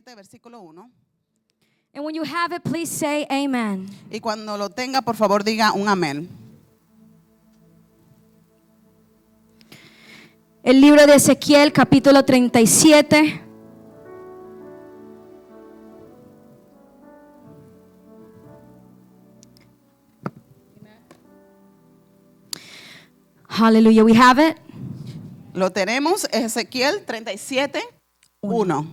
37, versículo 1. And when you have it, please say amen. Y cuando lo tenga, por favor, diga un amén. El libro de Ezequiel, capítulo 37. Hallelujah, we have it. Lo tenemos, Ezequiel 37, 1.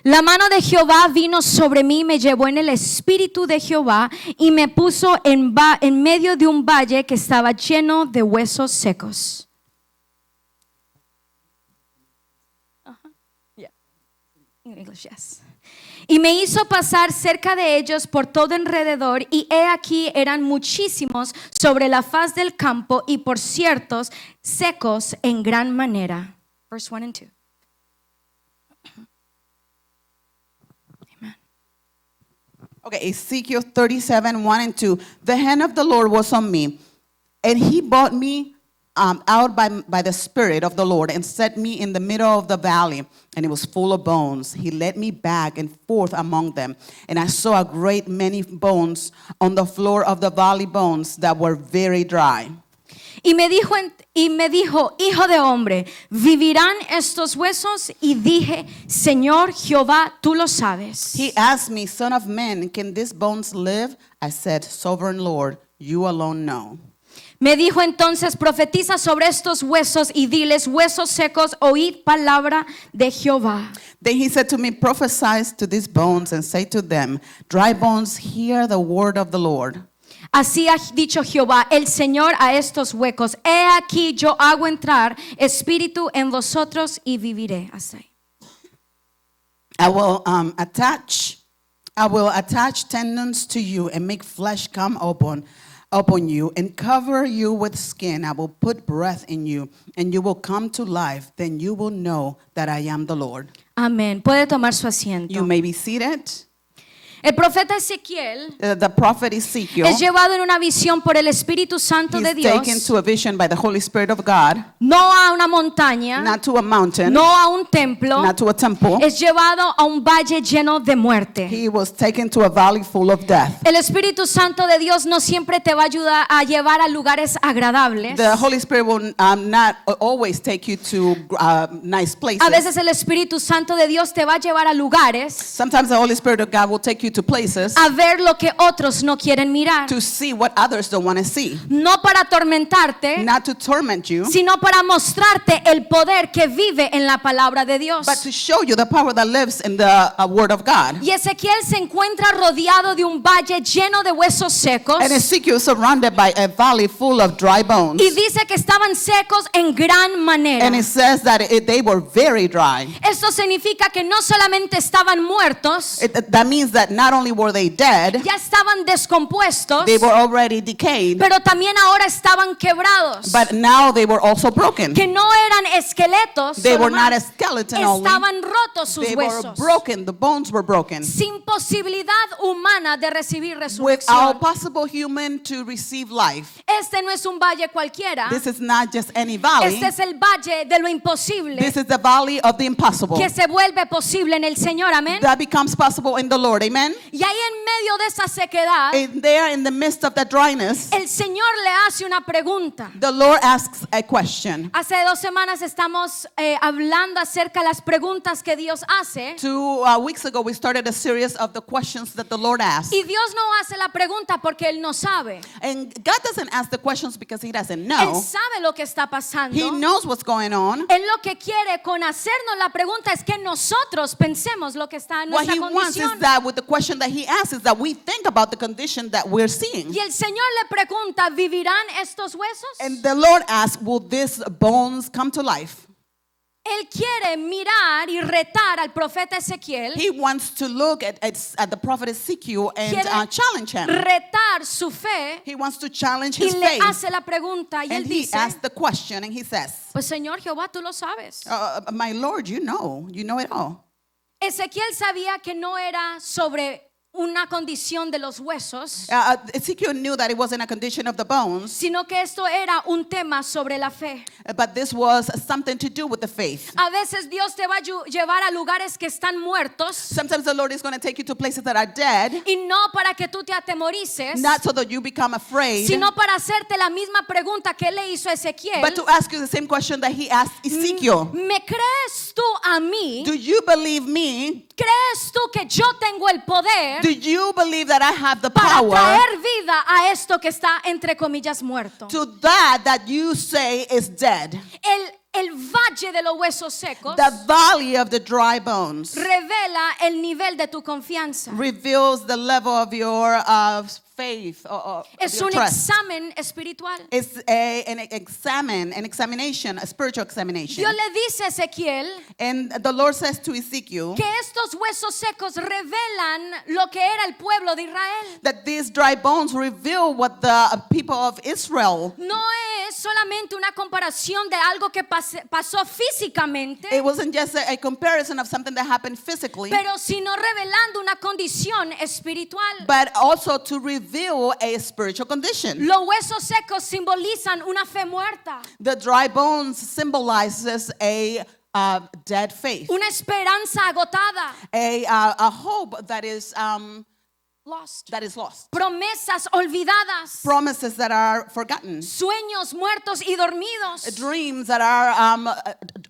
La mano de Jehová vino sobre mí, me llevó en el espíritu de Jehová y me puso en medio de un valle que estaba lleno de huesos secos. In English, yes. Y me hizo pasar cerca de ellos por todo alrededor, y he aquí eran muchísimos sobre la faz del campo y por ciertos secos en gran manera. Verse 1 and 2. Amen. Okay, Ezekiel 37, 1 and 2. The hand of the Lord was on me, and he brought me out by the Spirit of the Lord and set me in the middle of the valley, and it was full of bones. He led me back and forth among them, and I saw a great many bones on the floor of the valley, bones that were very dry. Y me dijo, hijo de hombre, ¿vivirán estos huesos? Y dije, Señor Jehová, tú lo sabes. He asked me, Son of man, can these bones live? I said, Sovereign Lord, you alone know. Me dijo entonces, profetiza sobre estos huesos y diles, huesos secos, oíd palabra de Jehová. Then he said to me, Prophesy to these bones and say to them, Dry bones, hear the word of the Lord. Así ha dicho Jehová, el Señor, a estos huecos. He aquí yo hago entrar espíritu en vosotros y viviré. Así. I will attach tendons to you and make flesh come upon you and cover you with skin. I will put breath in you and you will come to life. Then you will know that I am the Lord. Amén. Puede tomar su asiento. You may be seated. El profeta Ezequiel The prophet Ezekiel es llevado en una visión por el Espíritu Santo de is taken Dios, to a vision by the Holy Spirit of God, no a una montaña, not to a mountain, no a un templo, not to a temple. es llevado a un valle lleno de muerte. He was taken to a valley full of death. El Espíritu Santo de Dios no siempre te va a ayudar a llevar a lugares agradables. The Holy Spirit will not always take you to nice places. A veces el Espíritu Santo de Dios te va a llevar a lugares Sometimes the Holy Spirit of God will take you to places a ver lo que otros no quieren mirar. to see what others don't want to see. No para atormentarte, Not to torment you, sino para mostrarte el poder que vive en la palabra de Dios. but to show you the power that lives in the Word of God. Y Ezequiel se encuentra rodeado de un valle lleno de huesos secos. And Ezekiel is surrounded by a valley full of dry bones. Y dice que estaban secos en gran manera. And it says that they were very dry. Esto significa que no solamente estaban muertos, That means that not only were they dead, ya estaban descompuestos, they were already decayed, pero también ahora estaban quebrados. but now they were also broken. Que no eran esqueletos, They were solo not a más, skeleton only. estaban rotos sus They were huesos, broken. The bones were broken. sin posibilidad humana de recibir Without resurrección. possible human to receive life. Este no es un valle cualquiera. This is not just any valley. Este es el valle de lo imposible This is the valley of the impossible. que se vuelve posible en el Señor. Amén. That becomes possible in the Lord. Amen. Y ahí en medio de esa sequedad, And there in the midst of that dryness, el Señor le hace una pregunta. the Lord asks a question. Hace 2 semanas estamos hablando acerca de las preguntas que Dios hace. 2 weeks ago, we started a series of the questions that the Lord asks. Y Dios no hace la pregunta porque Él no sabe. And God doesn't ask the questions because He doesn't Él know. sabe lo que está pasando. He knows what's going on. Él lo que quiere con hacernos la pregunta es que nosotros pensemos lo que está en What nuestra He wants condición. is that with the question that He asks is that we think about the condition that we're seeing. Y el Señor le pregunta, ¿vivirán estos huesos? And the Lord asks, will these bones come to life? Él quiere mirar y retar al profeta Ezequiel, He wants to look at the prophet Ezekiel and Quiere challenge him. retar su fe, He wants to challenge y his le faith. hace la pregunta y él And he dice, asks the question and he says, pues Señor Jehová, tú lo sabes. My Lord, you know it all. Ezequiel sabía que no era sobre una condición de los huesos, Ezekiel knew that it wasn't a condition of the bones, sino que esto era un tema sobre la fe. but this was something to do with the faith. A veces Dios te va a llevar a lugares que están muertos Sometimes the Lord is going to take you to places that are dead, y no para que tú te atemorices, not so that you become afraid, sino para hacerte la misma pregunta que él le hizo a Ezequiel. but to ask you the same question that he asked Ezekiel. ¿Me crees tú a mí? Do you believe me? ¿Crees tú que yo tengo el poder Do you believe that I have the para power traer vida a esto que está entre comillas muerto? to that you say is dead? El valle de los huesos secos The valley of the dry bones revela el nivel de tu confianza. reveals the level of your faith or Es your un trust. examen espiritual. It's an examination, a spiritual examination. Dios le dice a Ezequiel And the Lord says to Ezekiel que estos huesos secos revelan lo que era el pueblo de Israel. that these dry bones reveal what the people of Israel. No es solamente una comparación de algo que pasó físicamente, It wasn't just a comparison of something that happened physically, pero sino revelando una condición espiritual. but also to reveal a spiritual condition. Los huesos secos simbolizan una fe muerta, The dry bones symbolizes a dead faith, una esperanza agotada, a hope that is lost, lost, promesas olvidadas, promises that are forgotten, sueños muertos y dormidos, dreams that are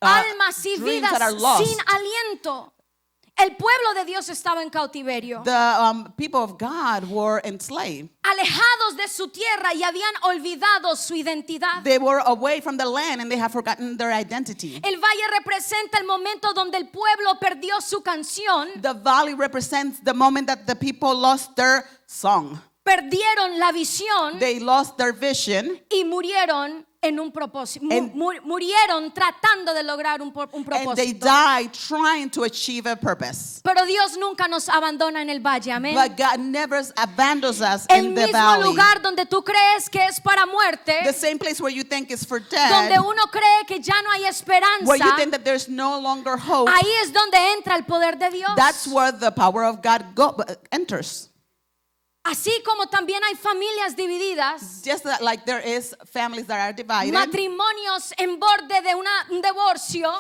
almas y dreams vidas that are lost. sin aliento. El pueblo de Dios estaba en cautiverio, The people of God were enslaved. alejados de su tierra y habían olvidado su identidad. They were away from the land and they have forgotten their identity. El valle representa el momento donde el pueblo perdió su canción, The valley represents the moment that the people lost their song. perdieron la visión They lost their vision y murieron en un propósito. And- Murieron tratando de lograr un and they propósito. died trying to achieve a purpose. Pero Dios nunca nos abandona en el valle, amén. But God never abandons us El in the mismo valley. lugar donde tú crees que es para muerte, The same place where you think is for donde dead, uno cree que ya no hay where you esperanza, think that there's no longer hope, ahí es donde entra el poder de Dios. that's where the power of God enters. Así como también hay familias divididas, Just like there is families that are divided, matrimonios en borde de un divorcio,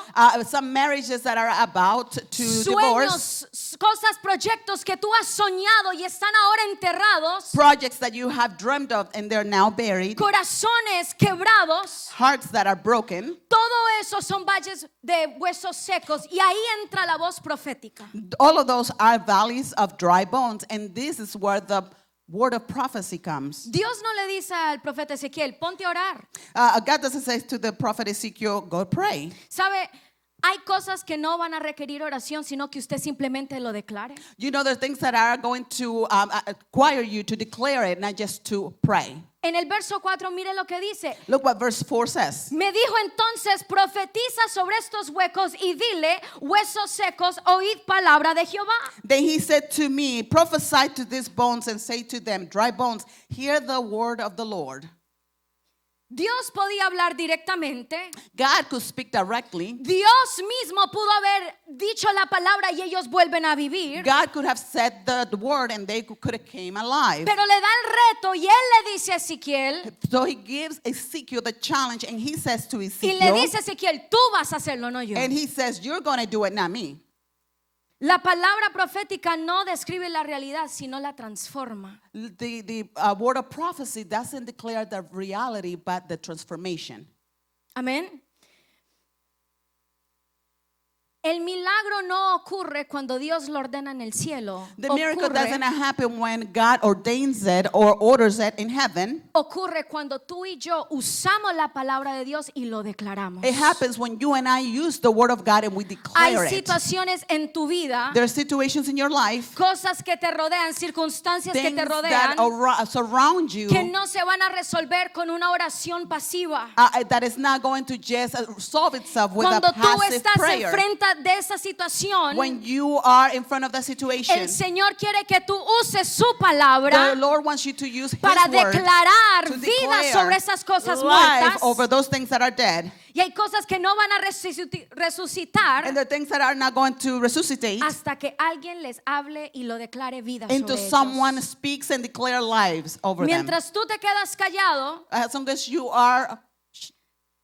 some marriages that are about to divorce, sueños, cosas, proyectos que tú has soñado y están ahora enterrados, projects that you have dreamed of and they're now buried, corazones quebrados. hearts that are broken. Todo eso son valles de huesos secos y ahí entra la voz profética. All of those are valleys of dry bones, and this is where the word of prophecy comes. Dios no le dice al profeta Ezequiel, ponte a orar. God doesn't say to the prophet Ezekiel, go pray. ¿Sabe? Hay cosas que no van a requerir oración, sino que usted simplemente lo declare. You know, there's things that are going to require you to declare it, not just to pray. En el verso 4, mire lo que dice. Look what verse 4 says. Me dijo entonces, profetiza sobre estos huecos y dile, huesos secos, oíd palabra de Jehová. Then he said to me, prophesy to these bones and say to them, dry bones, hear the word of the Lord. Dios podía hablar directamente. God could speak directly. Dios mismo pudo haber dicho la palabra y ellos vuelven a vivir. God could have said the word and they could have came alive. Pero le da el reto y él le dice a Ezequiel, So he gives Ezekiel the challenge and he says to y le Ezekiel, dice a Ezequiel, tú vas a hacerlo, no yo. and he says, you're going to do it, not me. La palabra profética no describe la realidad, sino la transforma. The word of prophecy doesn't declare the reality, but the transformation. Amén. El milagro no ocurre cuando Dios lo ordena en el cielo. The miracle doesn't happen when God ordains it or orders it in heaven. Ocurre cuando tú y yo usamos la palabra de Dios y lo declaramos. It happens when you and I use the word of God and we Hay declare it. situaciones en tu vida, There are situations in your life, cosas que te rodean, circunstancias que things te rodean, that surround you, que no se van a resolver con una oración pasiva. that is not going to just solve itself with Cuando a tú passive estás prayer. enfrente de esa situación, When you are in front of the situation, el Señor quiere que tú uses su palabra the Lord wants you to use His para word declarar to vida declare sobre esas cosas life muertas. over those things that are dead. Y hay cosas que no van a resucitar And the things that are not going to resuscitate hasta que alguien les hable y lo declare vida sobre until someone ellos. speaks and declare lives over them. Mientras tú te quedas callado, As long as you are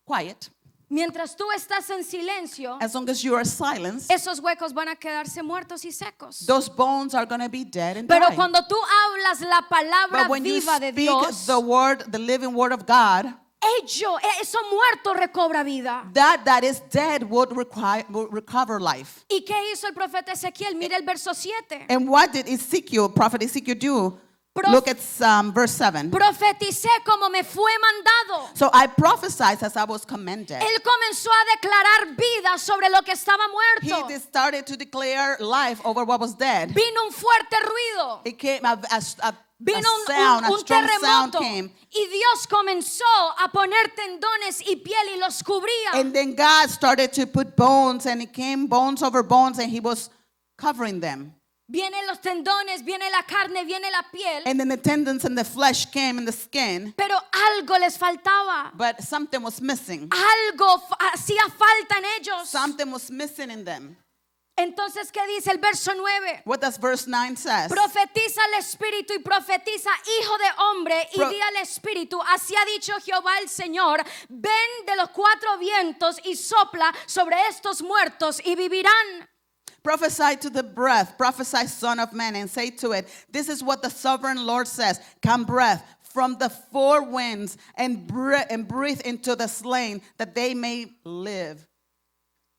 quiet, mientras tú estás en silencio, as long as you are silent, esos huecos van a quedarse muertos y secos. those bones are going to be dead and Pero dry. cuando tú hablas la palabra But when you viva de speak Dios, the word, the living word of God, eso muerto recobra vida. that is dead would recover life. ¿Y qué hizo el profeta Ezequiel? Mira el verso 7. And what did Ezekiel, prophet Ezekiel, do? Prof- Look at verse 7. Profeticé como me fue mandado. So I prophesied as I was commanded. Él comenzó a declarar vida sobre lo que estaba He muerto. started to declare life over what was dead. Vino un fuerte ruido. It came a Vino sound, a un strong sound terremoto. came. Y Dios comenzó a poner tendones y piel y los cubría. And then God started to put bones, and it came bones over bones, and he was covering them. Vienen los tendones, viene la carne, viene la piel. And then the tendons and the flesh came in the skin, Pero algo les faltaba. but something was missing. Algo hacía falta en ellos. Something was missing in them. Entonces, ¿qué dice el verso 9? What does verse 9 says? Profetiza al Espíritu y profetiza, hijo de hombre, y di al Espíritu, así ha dicho Jehová el Señor, ven de los cuatro vientos y sopla sobre estos muertos y vivirán. Prophesy to the breath, prophesy, son of man, and say to it, this is what the sovereign Lord says. Come, breath, from the four winds, and breathe into the slain, that they may live.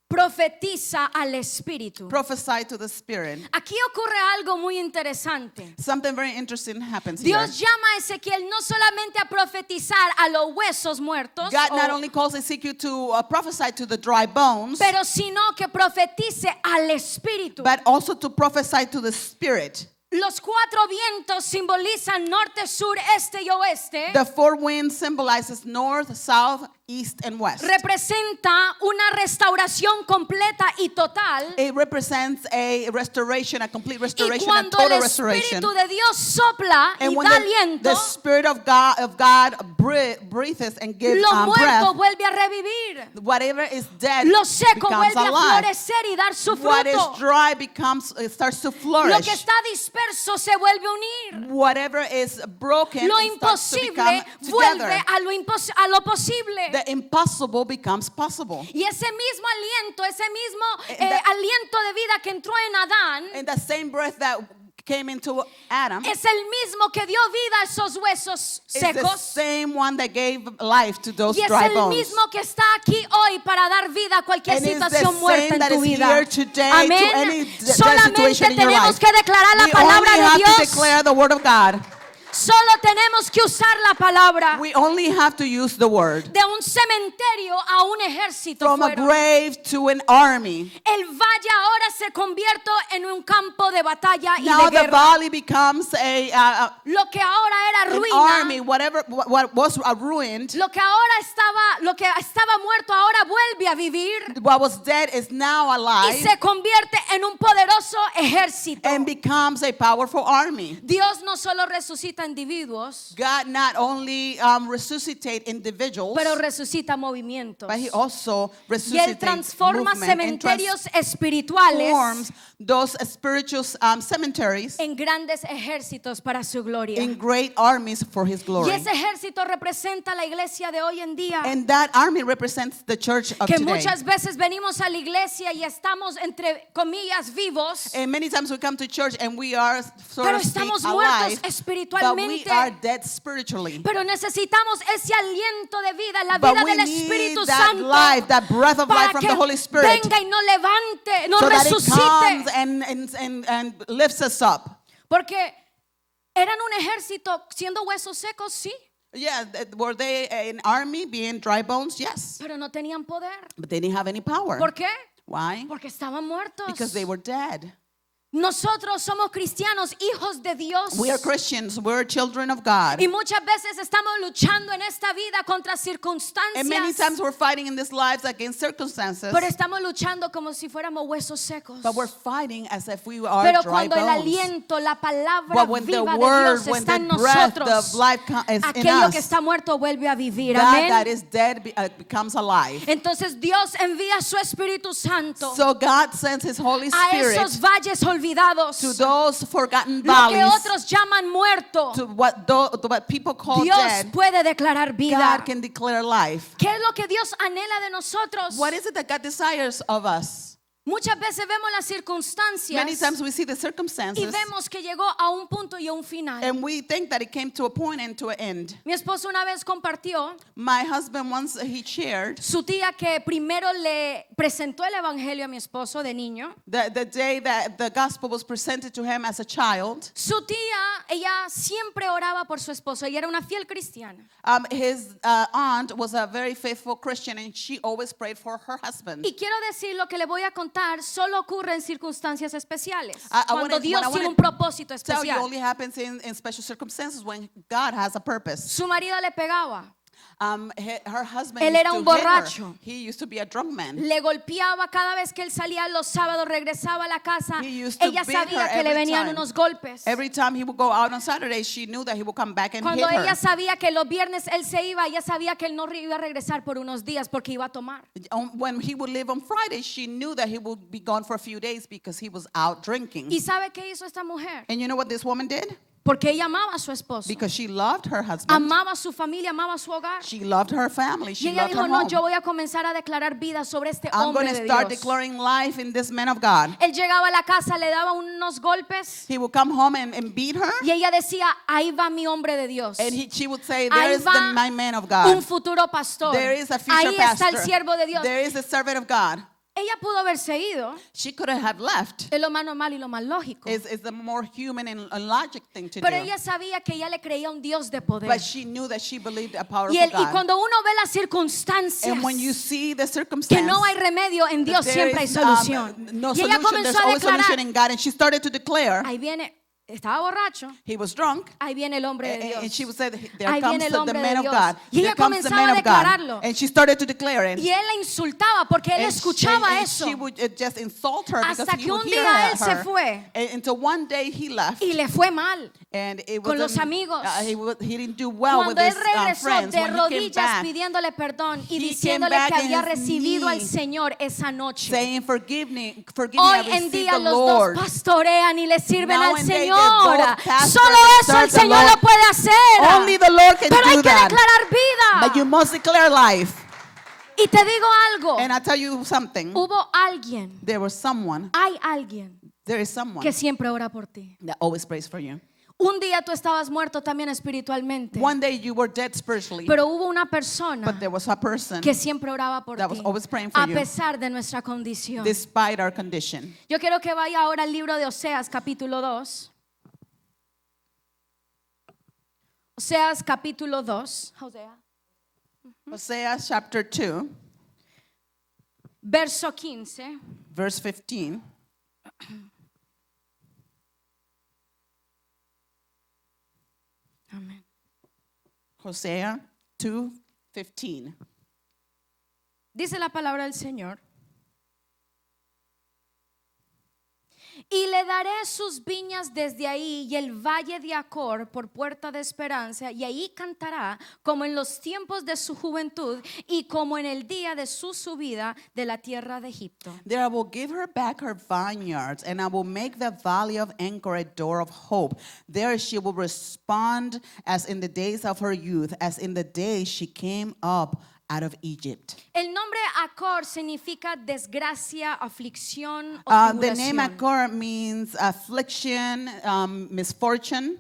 Profetiza al Espíritu. Prophesy to the Spirit. Aquí ocurre algo muy interesante. Something very interesting happens here. Dios llama a Ezequiel no solamente a profetizar a los huesos muertos, God not only calls Ezekiel to prophesy to the dry bones, pero sino que profetice al Espíritu. but also to prophesy to the Spirit. Los cuatro vientos simbolizan norte, sur, este y oeste. The four winds symbolizes north, south, east, and west. Representa una restauración completa y total. It represents a restoration, a complete Y restoration, a cuando el total restoration. Espíritu de Dios sopla y And when da the aliento, Spirit of God breathes and gives lo muerto breath, vuelve a revivir. whatever is dead Lo seco becomes vuelve a alive. florecer y dar su What is fruto. dry starts to Lo flourish. que está disperso se vuelve a unir. Whatever is broken Lo it starts to become imposible vuelve together. a lo posible. The impossible becomes possible. Y ese mismo aliento, ese mismo And that- aliento de vida que entró en Adán, And the same breath that came into Adam es el mismo que dio vida a esos huesos is the secos. same one that gave life to those Y es dry el bones. mismo que está aquí hoy para dar vida a cualquier And it's the situación muerta same en that tu is vida. here today to any Amén. dead Solamente situation in your tenemos life. que declarar la We palabra only de have to Dios. declare the word of God. Solo tenemos que usar la palabra. We only have to use the word. De un cementerio a un ejército From a fueron. grave to an army. El valle ahora se convierte en un campo de batalla y Now de the guerra. valley becomes Lo que ahora era an ruina, army. What was ruined, lo que estaba muerto ahora vuelve a vivir what was dead is now y alive se convierte en un poderoso ejército. and becomes a powerful army. Dios no solo resucita individuos, God not only resuscitate individuals, pero resucita movimientos. but He also Y Él resuscitates transforma movement and cementerios espirituales transforms those spiritual cemeteries en grandes ejércitos para su gloria. in great armies for His Y glory. ese ejército representa la iglesia de hoy en día. And that army represents the church of Que today. muchas veces venimos a la iglesia y estamos entre comillas vivos, And many times we come to church and we are sort pero of speak estamos alive, muertos but we espiritualmente. are dead spiritually. Pero necesitamos ese aliento de vida, la But vida we del need Espíritu that Santo, life, that breath of life para from que the Holy Spirit, venga y nos levante, nos so that it resucite. comes and lifts us up. Porque eran un ejército siendo huesos secos, sí, Yeah, were they an army being dry bones? Yes. pero no tenían poder. But they didn't have any power. ¿Por qué? Why? Porque estaban muertos. Because they were dead. Nosotros somos cristianos, hijos de Dios. We are Christians. We're children of God. Y muchas veces estamos luchando en esta vida contra And many circunstancias. times we're fighting in these lives against circumstances. Pero estamos luchando como si fuéramos huesos secos. But we're fighting as if we are Pero dry cuando el bones. aliento, la palabra But when the viva de word, Dios when está en the breath nosotros, of life is in aquello que us, está muerto vuelve a vivir. that that Amén. is dead becomes alive. Entonces Dios envía su Espíritu Santo So God sends His Holy a Spirit esos valles olvidados, to those forgotten lo que valleys, otros llaman muerto. to what people call Dios dead. puede declarar vida. God can declare life. ¿Qué es lo que Dios anhela de nosotros? What is it that God desires of us? Muchas veces vemos las circunstancias Many times we see the y circumstances vemos que llegó a un punto y a un final. and we think that it came to a point and to an end. Mi esposo una vez compartió My husband once he shared su tía que primero le presentó el evangelio a mi esposo de niño. the day that the gospel was presented to him as a child. Su tía, ella siempre oraba por su esposo. Ella era una fiel cristiana. His aunt was a very faithful Christian and she always prayed for her husband. Y quiero decir, lo que le voy a contar solo ocurre en circunstancias especiales. I Cuando wanna- Dios what I tiene wanna un propósito Tell you especial. only happens in special circumstances when God has a purpose. Su marido le pegaba, Her husband Él used era to un hit her. borracho. He used to be a drunk man. le golpeaba cada vez que él salía los sábados, regresaba a la casa. He used to Ella beat sabía her que le every venían time. unos golpes. Every time he would go out on Saturday, she knew that he would come back and Cuando hit her. ella sabía que los viernes él se iba, ella sabía que él no iba a regresar por unos días porque iba a tomar. When he would leave on Friday, she knew that he would be gone for a few days because he was out drinking. ¿Y sabe qué hizo esta mujer? And you know what this woman did? Porque ella amaba a su esposo, Because she loved her husband. amaba a su familia, amaba a su hogar. She loved her family. Y She ella loved dijo, her no, home. yo voy a comenzar a declarar vida sobre este I'm going hombre to de start Dios. declaring life in this man of God. Él llegaba a la casa, le daba unos golpes He would come home and beat her. y ella decía, ahí va mi hombre de Dios. And she would say, there Ahí is va my man of un God. futuro pastor. There is a future Ahí está el pastor. siervo de Dios. There is a servant of God. Ella pudo haberse ido. She could have left. Es lo más normal y lo más lógico. It's the more human and logic thing to Pero do. ella sabía que ella le creía a un Dios de poder. But she knew that she believed a powerful Y God. cuando uno ve las circunstancias, And when you see the que circumstance, no hay remedio, en Dios there siempre hay is, solución. no Y ella solution. There's comenzó a always solution declarar, in God. And she started to declare, ahí viene, estaba borracho, he was drunk. ahí viene el hombre de And she Dios. would say, there Ahí comes viene el the hombre de man of Dios. God. Y ella Here comes the comenzaba man a of declararlo. God. And she started to declare it. Y él la insultaba porque él And escuchaba and eso. she would just insult her because Hasta he que would un hear día él se her. fue. Until one day he left. Y le fue mal. And it con los wasn't- amigos. he didn't do well with Cuando él his regresó friends. de When he came rodillas back, pidiéndole perdón y he came diciéndole back que on había his recibido al knees, Señor esa noche. saying, forgive me, Hoy I en received día the los Lord. dos pastorean y le sirven Now al and they Señor. both pastor Solo and eso el serve the Señor Lord. lo puede hacer. Only the Lord can Pero hay do que that. declarar vida. But you must declare life. Y te digo algo. And I tell you something. Hubo alguien, There was someone, hay alguien there is someone que siempre ora por ti. that always prays for you. Un día tú estabas muerto también espiritualmente. One day you were dead spiritually, Pero hubo una persona but there was a person que siempre oraba por that ti, was always praying for a you. pesar de nuestra condición. despite our condition. Yo quiero que vaya ahora al libro de Oseas, capítulo 2. Oseas, capítulo 2. Hosea chapter 2, Verso 15. verse 15. Amén. Hosea 2:15. Dice la palabra del Señor. Y le daré sus viñas desde ahí y el valle de Acor por puerta de esperanza, y ahí cantará como en los tiempos de su juventud y como en el día de su subida de la tierra de Egipto. There I will give her back her vineyards, and I will make the valley of Anchor a door of hope. There she will respond as in the days of her youth, as in the day she came up out of Egypt. El nombre Acor significa desgracia, aflicción o The name tribulación. Achor means affliction, misfortune.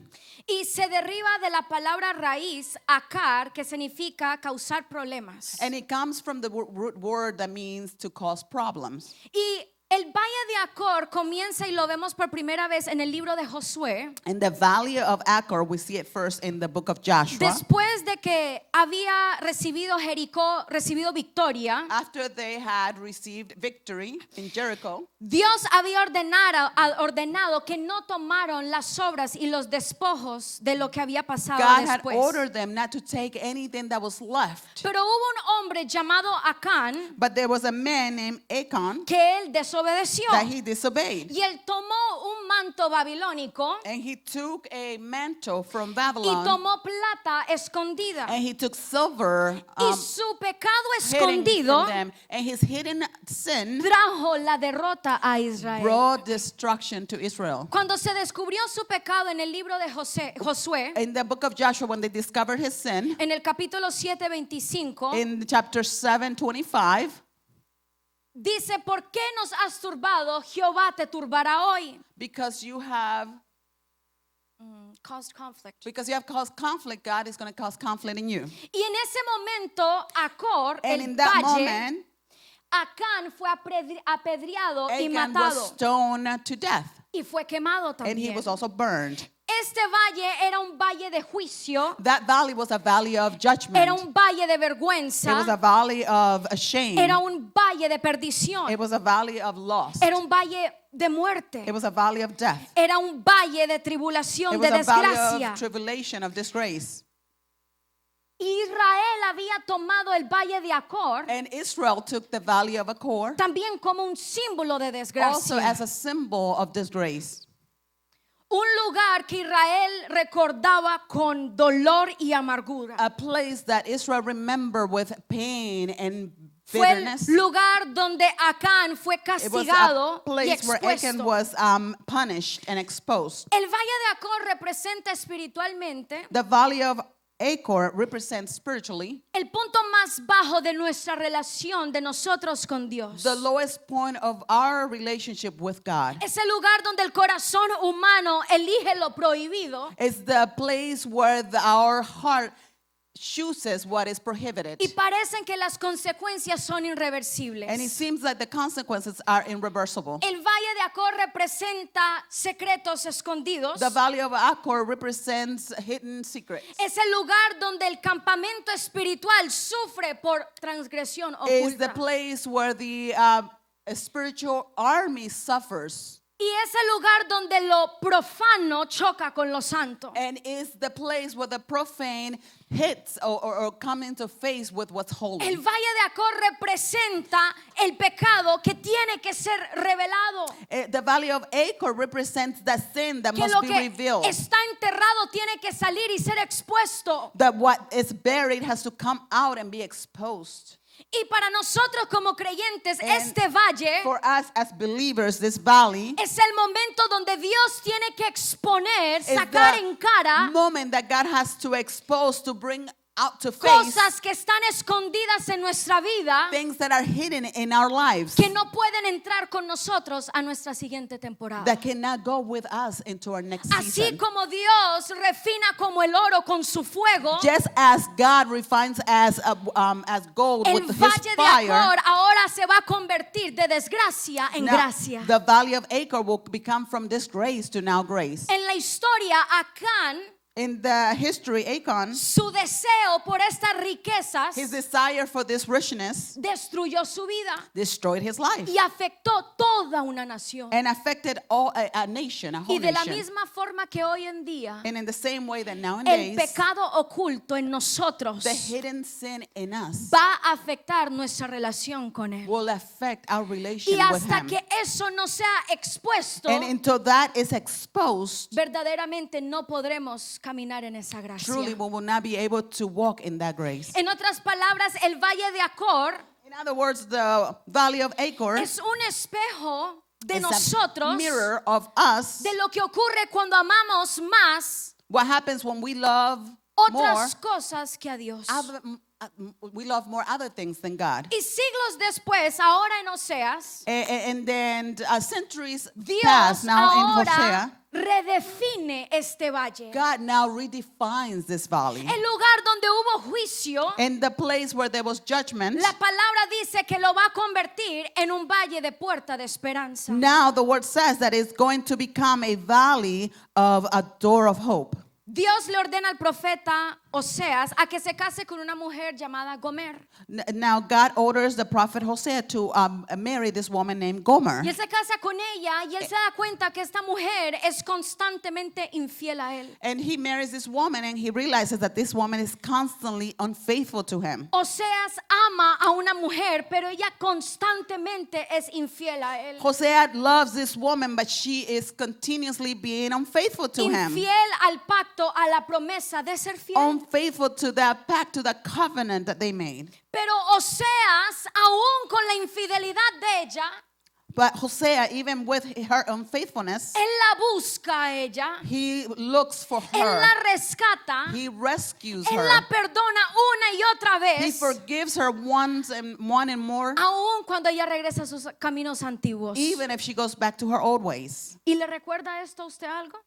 Y se deriva de la palabra raíz, acar, que significa causar problemas. And it comes from the root word that means to cause problems. Y El valle de Acor comienza y lo vemos por primera vez en el libro de Josué. In the valley of Achor, we see it first in the book of Joshua. Después de que había recibido Jericó, recibido victoria, After they had received victory in Jericho, Dios había ordenado que no tomaron las obras y los despojos de lo que había pasado God had después. ordered them not to take anything that was left. Pero hubo un hombre llamado Acán But there was a man named Achan que él desobedeció. that he disobeyed. Y él tomó un manto babilónico And he took a mantle from y Babylon. tomó plata escondida. And he took silver Y su pecado hidden escondido from them. And his hidden sin trajo la derrota a Israel. brought destruction to Israel. Cuando se descubrió su pecado en el libro de Josué, In the book of Joshua, when they discovered his sin, en el capítulo 7:25, in chapter 7:25, dice, ¿por qué nos has turbado? Jehová te turbará hoy. because you have Caused conflict. caused conflict, God is going to cause conflict in you. Y en ese momento, Acor, And el in that valle, moment, Acán fue apedreado y Achan was matado. stoned to death, Y fue quemado and he también. was also burned. Este valle era un valle de juicio, That valley was a valley of judgment. era un valle de It was a vergüenza, valley of shame. era un valle de perdición, It was a valley of loss. era un valle de muerte, It was a valley of death. era un valle de tribulación, It de was a valley desgracia. of tribulation, of disgrace. Israel había tomado el valle de Acor And Israel took the valley of Achor también como un símbolo de also desgracia. as a symbol of disgrace. Un lugar que Israel recordaba con dolor y amargura. A place that Israel remembered with pain and Fue el bitterness. lugar donde Acán fue It was castigado a y place where Achan expuesto. was punished and exposed. El valle de Acor representa espiritualmente The valley of Achor represents spiritually el punto más bajo de nuestra relación de nosotros con Dios. the lowest point of our relationship with God. Es el lugar donde el corazón humano elige lo prohibido It's the place where our heart chooses what is prohibited. y parecen que las consecuencias son And it irreversibles. seems like the consequences are irreversible. El valle de Acor representa secretos escondidos. The valley of Achor represents hidden secrets. Es el lugar donde el campamento espiritual sufre por transgresión It's the oculta. place where the spiritual army suffers. Y es el lugar donde lo profano choca con lo santo. And it's the place where the profane hits or come into face with what's holy. El valle de Acor representa el pecado que tiene que ser revelado. The valley of Achor represents the sin that Que must lo be que revealed. está enterrado tiene que salir y ser expuesto. That what is buried has to come out and be exposed. Y para nosotros como creyentes, And este valle For us as believers, this valley es el momento donde Dios tiene que exponer, is sacar en the cara moment that God has to expose, to bring out to face cosas que están escondidas en nuestra vida things that are hidden in our lives que no pueden entrar con nosotros a nuestra siguiente temporada. that cannot go with us into our next Así season. como Dios refina como el oro con su fuego, Just as God refines as gold el with his valle de fire, Acor ahora se va a convertir de desgracia en now gracia. the valley of Achor will become from disgrace to now grace. En la historia, Acán, In the history, Achan, su deseo por estas riquezas his desire for this richness destruyó su vida destroyed his life y afectó toda una nación. and affected all a nation, a whole Y de la nation. misma forma que hoy en día And in the same way that el nowadays, pecado oculto en nosotros the hidden sin in us va a afectar nuestra relación con Él. will affect our relation Y with hasta him. que eso no sea expuesto, And until that is exposed, verdaderamente no podremos caminar en esa gracia. truly we will not be able to walk in that grace. En otras palabras, el valle de Acor In other words, the valley of Achor es un espejo de is a nosotros, mirror of us. de lo que ocurre cuando amamos más What happens when we love otras cosas que a Dios. We love more other things than God. Y siglos después, ahora en Oseas, And then centuries Dios pass now in ahora Hosea. redefine este valle. God now redefines this valley. El lugar donde hubo juicio, In the place where there was judgment, la palabra dice que lo va a convertir en un valle de puerta de esperanza. now the word says that it's going to become a valley of a door of hope. Dios le ordena al profeta Oseas a que se case con una mujer llamada Gomer. Now God orders the prophet Hosea to marry this woman named Gomer. Y él se casa con ella y él se da cuenta que esta mujer es constantemente infiel a él. And he marries this woman and he realizes that this woman is constantly unfaithful to him. Oseas ama a una mujer, pero ella constantemente es infiel a él. Hosea loves this woman, but she is continuously being unfaithful to him. Infiel al pacto, a la promesa de ser fiel. Unfaithful to that pact, to the covenant that they made. Pero Oseas, aún con la infidelidad de ella, But Hosea, even with her unfaithfulness, él la busca a ella, he looks for él her. la rescata, He rescues él her. la perdona una y otra He vez, forgives her once and one and more, aún cuando ella regresa a sus caminos antiguos. even if she goes back to her old ways. ¿Y le recuerda esto a usted algo?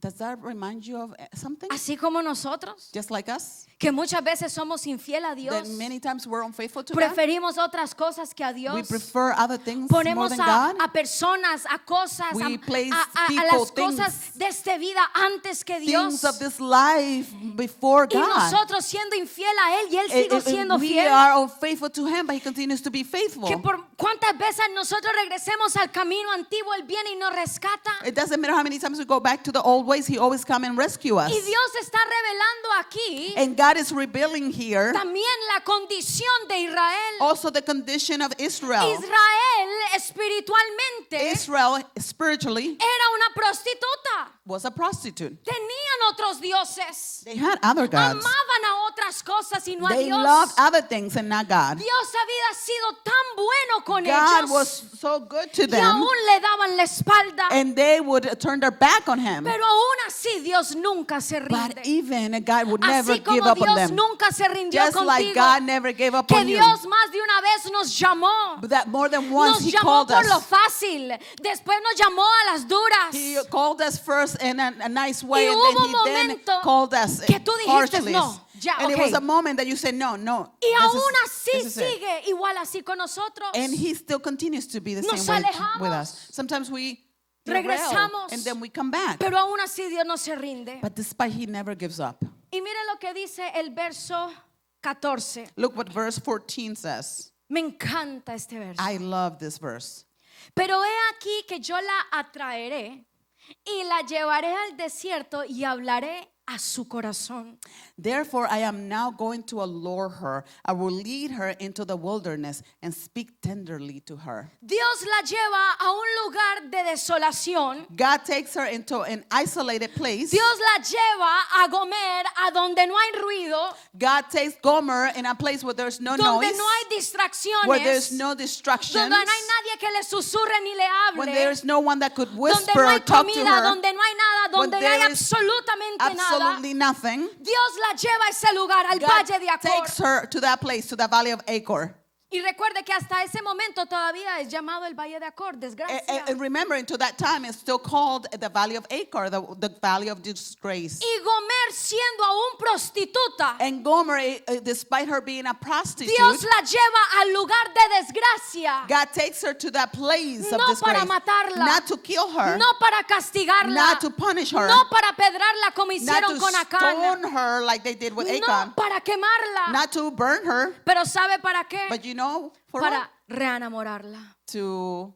Does that remind you of something? Así como nosotros, Just like us? que muchas veces somos infiel a That Dios, many times we're unfaithful to God? preferimos otras cosas que a Dios. We prefer other things more Ponemos than a God? personas, a cosas, We place a people, las cosas things, de esta vida antes que Dios. Things of this life before Y God. nosotros siendo infiel a Él y Él sigue siendo We fiel. are unfaithful to Him, but He continues to be faithful. Que por cuántas veces nosotros regresemos al camino antiguo, Él viene y nos rescata. It doesn't matter how many times we go back to the old ways, He always come and rescue us. Y Dios está revelando aquí And God is revealing here también la condición de Israel. also the condition of Israel. Israel espiritualmente Israel spiritually era una prostituta. was a prostitute. Tenían otros dioses. They had other gods. Amaban a otras cosas y no a They Dios. loved other things and not God. Dios había sido tan bueno con God ellos was so good to y them, aún le daban la espalda. and they would turn their back on Him. Pero aún así Dios nunca se But rinde. even God would never Así give como up on Dios them. nunca se rindió Just like contigo. God never gave up Que on you. Dios más de una vez nos llamó. But that more than once Nos He llamó called por lo us. fácil. Después nos llamó a las duras. He called us first in a nice way, Y and hubo un then He momento called us que tú dijiste, harshly. "No, ya, And it okay." was a moment that you said, no, Y this aún is- así this is it. sigue igual así con nosotros. And He still continues to be the Nos same way alejamos. with us. Sometimes we derail, Regresamos. and then we come back. Pero aún así Dios no se rinde. But despite He never gives up. Y mire lo que dice el verso 14. Look what verse 14 says. Me encanta este verso. I love this verse. Pero he aquí que yo la atraeré y la llevaré al desierto y hablaré a su corazón. Therefore, I am now going to allure her. I will lead her into the wilderness and speak tenderly to her. Dios la lleva a un lugar de desolación. God takes her into an isolated place. Dios la lleva a Gomer, a donde no hay ruido, God takes Gomer in a place where there's no donde noise, no hay distracciones, where there's no distractions, donde no hay nadie que le susurre ni le when hable, there's no one that could donde whisper no or hay talk to comida, her, donde no hay nada, when donde no hay there is absolutamente nada. absolutely nothing. Dios la lleva a ese lugar, al God valle de Acor. takes her to that place, to the valley of Achor. Y recuerde que hasta ese momento todavía es llamado el Valle de Acor, desgracia. And remember, until that time, it's still called the valley of Achor, the valley of disgrace. Y Gomer siendo aún prostituta, And Gomer, despite her being a prostitute, Dios la lleva al lugar de desgracia, God takes her to that place of no disgrace. para matarla, Not to kill her, no para castigarla, not to punish her, no para pedrarla como not hicieron to con Acán, stone her like they did with no Achan, para quemarla, not to burn her, pero ¿sabe para qué? but you know, for Para what? reenamorarla. To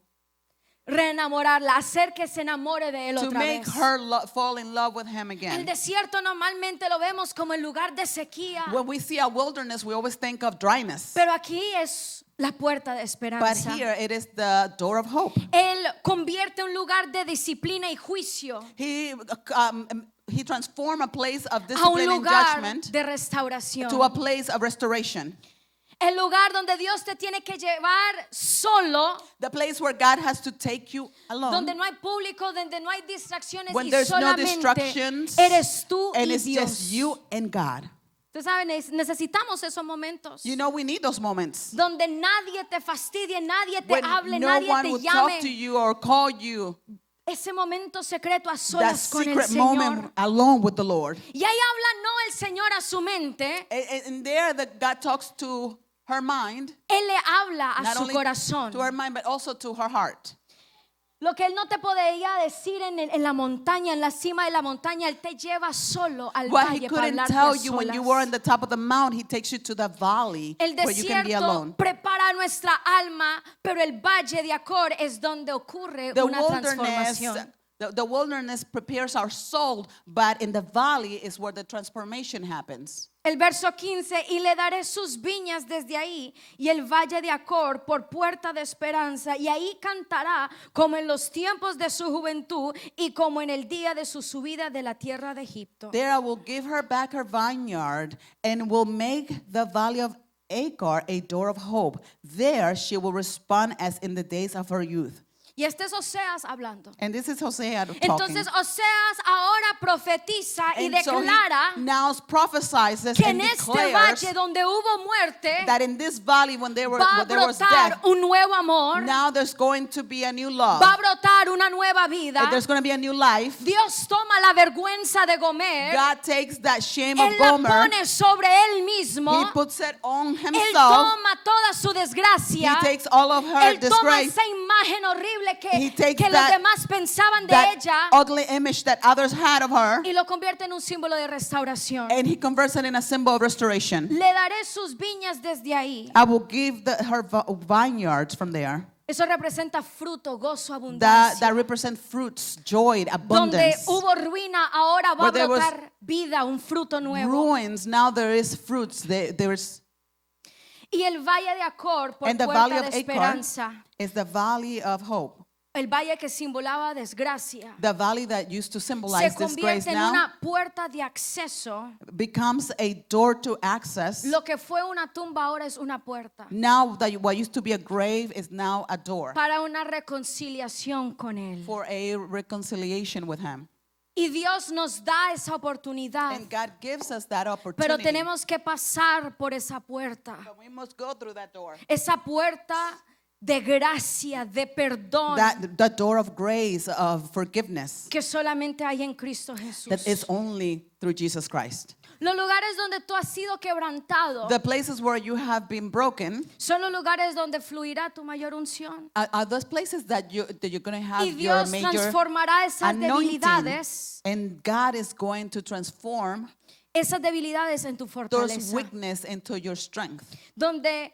Reenamorarla, hacer que se enamore de él otra make vez. her fall in love with him El again. desierto normalmente lo vemos como el lugar de sequía, When we see a wilderness, we always think of dryness. pero aquí es la puerta de But esperanza. here it is the door of hope. Él convierte un lugar de disciplina y juicio He transformed a place of a un discipline and lugar judgment de restauración. to a place of restoration. El lugar donde Dios te tiene que llevar solo, The place where God has to take you alone. donde no hay público, donde no hay distracciones When y there's no solamente distractions eres tú and y it's Dios. just you and God. Ustedes saben, necesitamos esos momentos You know, we need those moments. donde nadie te fastidie, nadie te When hable, no nadie one te will talk to llame. you or call you. Ese momento secreto a That solas con el secret Señor. moment alone with the Lord. Y ahí habla no el Señor a su mente, And there that God talks to her mind. Él le habla a Not su only corazón. to her mind, but also to her heart. Lo que Él no te podía decir en la montaña, en la cima de la montaña, Él te lleva solo al What he valle para couldn't hablarte tell a you when you were on solas. the top of the mountain, he takes you to the valley El where you can be alone. desierto prepara nuestra alma, pero el valle de Acor es donde ocurre The una wilderness, transformación. the wilderness prepares our soul, but in the valley is where the transformation happens. El verso 15, y le daré sus viñas desde ahí y el valle de Acor por puerta de esperanza, y ahí cantará como en los tiempos de su juventud y como en el día de su subida de la tierra de Egipto. There I will give her back her vineyard and will make the valley of Achor a door of hope. There she will respond as in the days of her youth. Y este es Oseas hablando. And this is Hosea talking. Entonces Oseas ahora profetiza y And so he declara now prophesies que and en este declares valle donde hubo muerte that in this valley when there va a was brotar death, un nuevo amor, now there's going to be a new love. va a brotar una nueva vida. And there's going to be a new life. Dios toma la vergüenza de Gomer, God takes that shame of Él la Gomer. pone sobre Él mismo, He puts it on Él himself. toma toda su He desgracia, takes all of her Él toma disgrace. esa imagen horrible He que takes los that- demás pensaban de That ella ugly image that others had of her. y lo convierte en un símbolo de restauración. And he converts it in a symbol of restoration. Le daré sus viñas desde ahí. I will give her vineyards from there. Eso representa fruto, gozo, That abundancia. represent fruits, joy, Donde abundance. hubo ruina, ahora va a Where there was brotar vida, un fruto nuevo. Ruins, now there is fruits. There's Y el valle de Acor por and the valley puerta of de Achor esperanza. is the valley of hope. El valle que simbolaba desgracia. The valley that used to Se symbolize disgrace convierte en now una puerta de acceso. becomes a door to access. Lo que fue una tumba ahora es una puerta Now that what used to be a grave is now a door para una reconciliación con Él. for a reconciliation with him. Y Dios nos da esa oportunidad, And God gives us that pero opportunity. tenemos que pasar por esa puerta. But we must go through that door. Esa puerta de gracia, de perdón, The door of grace, of forgiveness, que solamente hay en Cristo Jesús. that is only through Jesus Christ. Los lugares donde tú has sido quebrantado The places where you have been broken son los lugares donde fluirá tu mayor unción. are those places that you're going to have Y your Dios major transformará esas anointing. debilidades, And God is going to transform esas debilidades en tu those fortaleza. weakness into your strength. Donde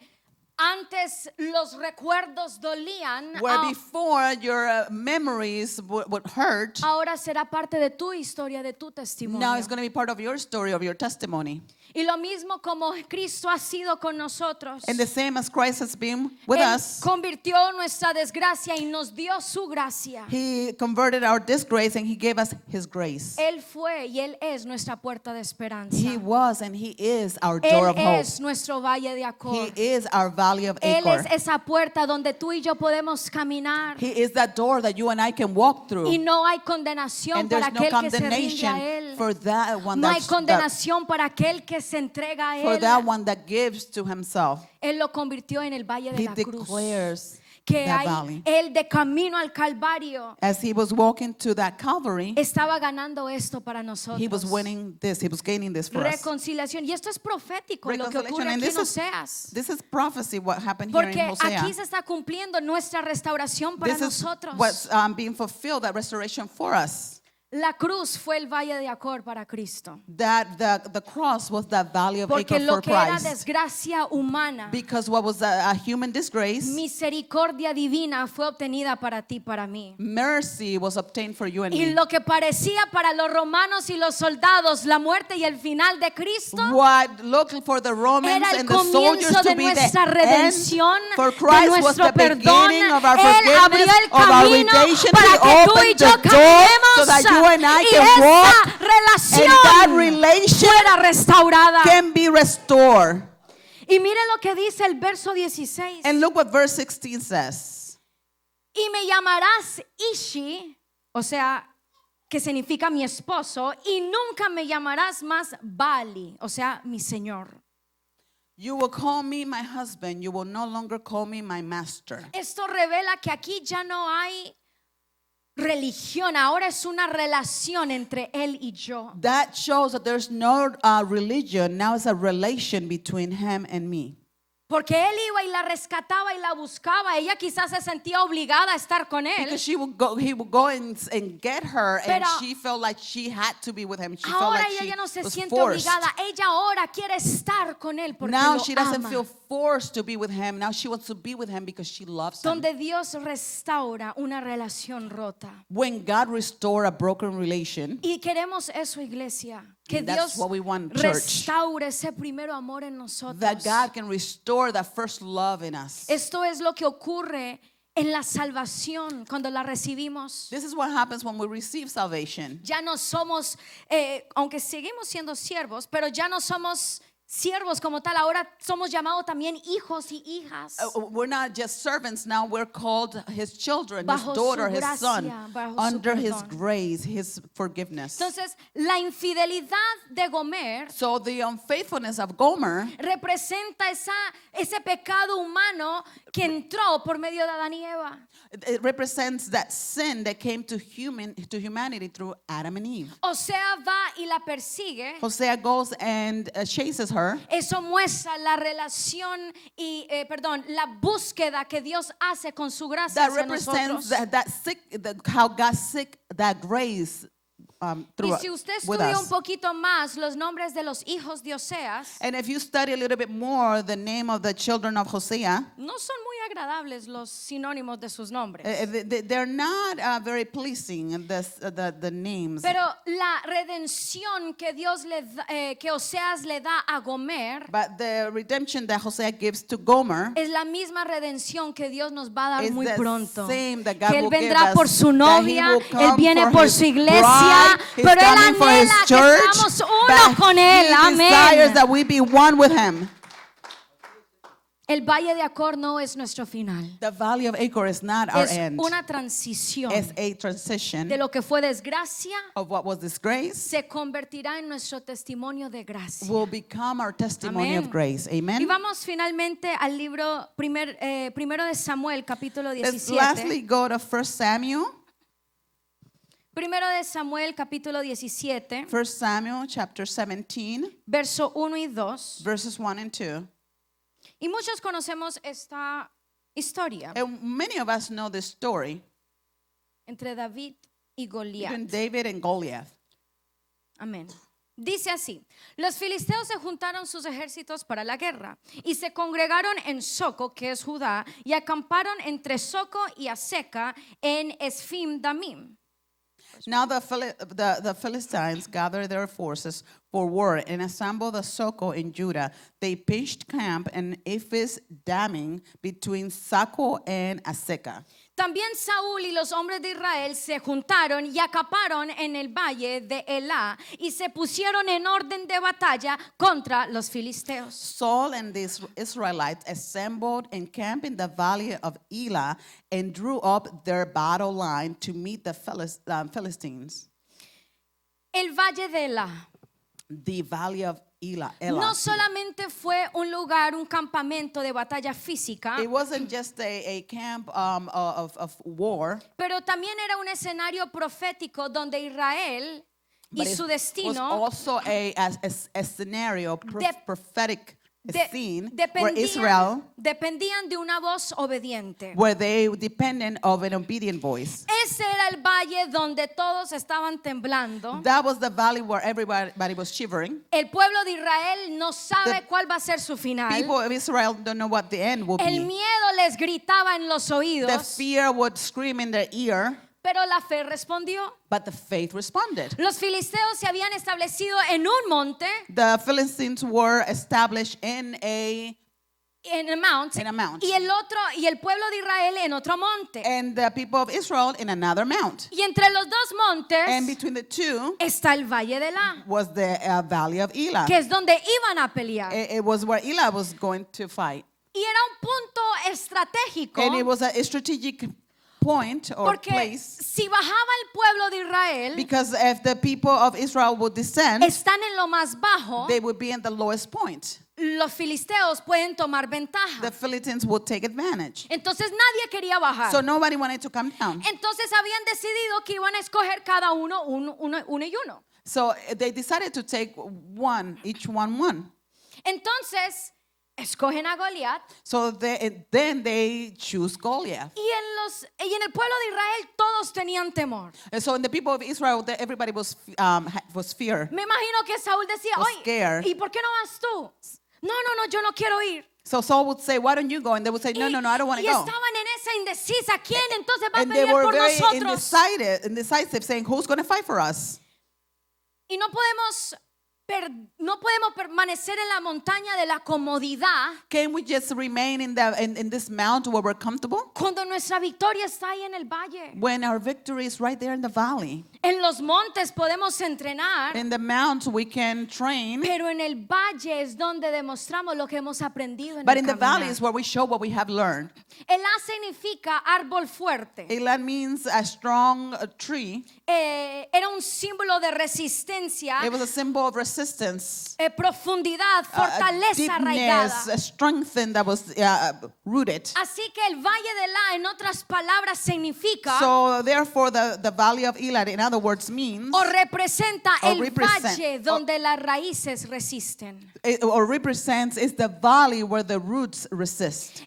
antes los recuerdos dolían, Where before your memories would hurt, ahora será parte de tu historia, de tu now testimonio. it's going to be part of your story, of your testimony. Y lo mismo como Cristo ha sido con nosotros. And the same as Christ has been with Él us, convirtió nuestra desgracia y nos dio su gracia. He converted our disgrace and He gave us His grace. Él fue y Él es nuestra puerta de esperanza. He was and He is our door Él of hope. es nuestro valle de Acor. He is our valley of Él Achor. es esa puerta donde tú y yo podemos caminar. He is that door that you and I can walk through. Y no hay condenación And para there's no aquel que se rinde condemnation a Él. for that one No hay that, condenación para aquel que se entrega a for Él. that one that gives to himself. Él lo convirtió en el valle de He la cruz. declares Que that hay valley. Él de camino al Calvario As he was walking to that Calvary, estaba ganando esto para nosotros. he was winning this. He was gaining this for us. Reconciliación. Y esto es profético lo que Reconciliation. ocurre And aquí en this Oseas. is prophecy what happened here Porque in Hosea. aquí se está cumpliendo nuestra restauración para This is nosotros. what's being fulfilled, that restoration for us. La cruz fue el valle de Acor para Cristo. That the cross was that valley of Porque Achor lo for que era Christ. desgracia humana, Because what was a human disgrace, misericordia divina fue obtenida para ti, para mí. mercy was obtained for you and Y me. lo que parecía para los romanos y los soldados la muerte y el final de Cristo What looked for the Romans era el and the soldiers comienzo to de be nuestra the redención, end, for de Christ was nuestro the perdón. beginning of our Él abrió forgiveness, el of our camino redemption. para He que tú y opened yo the door so that you and I caminemos y can esa walk, relación and that relation fuera restaurada. can be restored. Y mire lo que dice el verso 16. And look what verse 16 says. Y me llamarás Ishi, o sea, que significa mi esposo, y nunca me llamarás más Bali, o sea, mi señor. You will call me my husband. You will no longer call me my master. Esto revela que aquí ya no hay religión, ahora es una relación entre él y yo. That shows that there's no religion. Now it's a relation between him and me. Porque él iba y la rescataba y la buscaba. Ella quizás se sentía obligada a estar con él. Because he would go and get her, and Pero she felt like she had to be with him. She felt ahora like ella she ya no se was siente forced. obligada. Ella ahora quiere estar con él porque Now lo she doesn't ama. feel forced to be with him. Now she wants to be with him because she loves him. Donde Dios restaura una relación rota. When God restores a broken relation, Y queremos eso, iglesia. Que And that's Dios what we want, church. restaure ese primero amor en nosotros. that God can restore that first love in us. Esto es lo que ocurre en la salvación cuando la recibimos. This is what happens when we receive salvation. Ya no somos, aunque seguimos siendo siervos, pero ya no somos siervos como tal. Ahora somos llamados también hijos y hijas. We're not just servants now, we're called his children, Bajo his daughter, su his gracia, son, bajo su under his perdón. grace, his forgiveness. Entonces, la infidelidad de Gomer So the unfaithfulness of Gomer representa ese pecado humano que entró por medio de Adán y Eva. it represents that sin that came to humanity through Adam and Eve. Osea va y la persigue. Hosea goes and chases her. Eso muestra la relación y, la búsqueda que Dios hace con su gracia That hacia represents nosotros. how God seek that grace Y through si usted with estudia un us. poquito más los nombres de los hijos de Oseas, And if you study a little bit more the name of the children of Hosea, no son muy agradables los sinónimos de sus nombres. they're not very pleasing, the names. Pero la redención que que Oseas le da a Gomer But the redemption that Hosea gives to Gomer es la misma redención que Dios nos va a dar is muy the pronto. same that God Que Él will give vendrá us, por su that novia, He will Él come viene for por His su iglesia, bride, He's pero Él coming for His anhela que church, seamos uno that con Él. He desires Amén. that we be one with Him. El Valle de Acor no es nuestro final. The valley of Achor is not our Es end. una transición It's a transition de lo que fue desgracia, of what was disgrace se convertirá en nuestro testimonio de gracia. will become our testimony Amén. of grace. Y Amen. vamos finalmente al libro primero de Samuel, capítulo Let's 17. lastly go to 1 Samuel. Primero de Samuel, capítulo 17, 1 Samuel chapter 17, verso 1 y 2. verses 1 and 2. Y muchos conocemos esta historia And many of us know this story, entre David y even Goliat. David and Goliath. Amén. Dice así: los filisteos se juntaron sus ejércitos para la guerra y se congregaron en Soco, que es Judá, y acamparon entre Soco y Aseca en Esfim Damim. Now the Philistines gathered their forces for war and assembled the Soko in Judah. They pitched camp in Ephes Damming between Soko and Aseka. También Saúl y los hombres de Israel se juntaron y acamparon en el valle de Elá y se pusieron en orden de batalla contra los filisteos. Saul and the Israelites assembled and camped in the valley of Elah and drew up their battle line to meet the Philistines. El valle de Elá The valley of Elah. no solamente fue un lugar, un campamento de batalla física, It wasn't just a camp of war, pero también era un escenario profético donde Israel y but it su was destino also a scenario, prophetic scene where dependían de una voz obediente. where they depended of an obedient voice. Ese era el valle donde todos estaban temblando. That was the valley where everybody was shivering. El pueblo de Israel no sabe The cuál va a ser su final. People of Israel don't know what the end will El be. miedo les gritaba en los The oídos, fear would scream in their ear, pero la fe respondió. but the faith responded. Los filisteos se habían establecido en un monte The Philistines were established in a en el mount, In a mount. y el pueblo de Israel en otro monte. and the people of Israel in another mount. Y entre los dos And montes between the two está el valle de La, was the valley of Elah. que es donde iban a pelear. It was where Elah was going to fight. Y era un punto estratégico And it was a strategic point or porque place si bajaba el pueblo de Israel, because if the people of Israel would descend, están en lo más bajo, they would be in the lowest point. los filisteos pueden tomar ventaja. The Philistines would take advantage. Entonces nadie quería bajar. So nobody wanted to come down. Entonces habían decidido que iban a escoger cada uno y uno. So they decided to take one, each one. Entonces escogen a Goliat So then they choose Goliath. y en el pueblo de Israel todos tenían temor. And so in the people of Israel, everybody was fear. Me imagino que Saúl decía, Was oye, scared. ¿y por qué no vas tú? No, yo no quiero ir. So Saul would say, "Why don't you go?" And they would say, "No, I don't want Y to go." estaban en esa indecisa. ¿Quién entonces va a And they pelear were por very nosotros? indecisive, saying, "Who's going to fight for us?" Y no podemos permanecer en la montaña de la comodidad Can we just remain in this mount where we're comfortable cuando nuestra victoria está ahí en el valle. when our victory is right there in the valley? En los montes podemos entrenar, In the mount we can train, pero en el valle es donde demostramos lo que hemos aprendido en but el in the caminar. valley is where we show what we have learned. Elá significa árbol fuerte. Elah means a strong tree. Era un símbolo de resistencia, It was a symbol of resistance, profundidad, fortaleza deepness, arraigada. a strength that was rooted. Así que el valle de La, en otras palabras, significa So therefore, the valley of Elah, in other words, means o representa or el represent- valle donde las raíces resisten. or represents is the valley where the roots resist.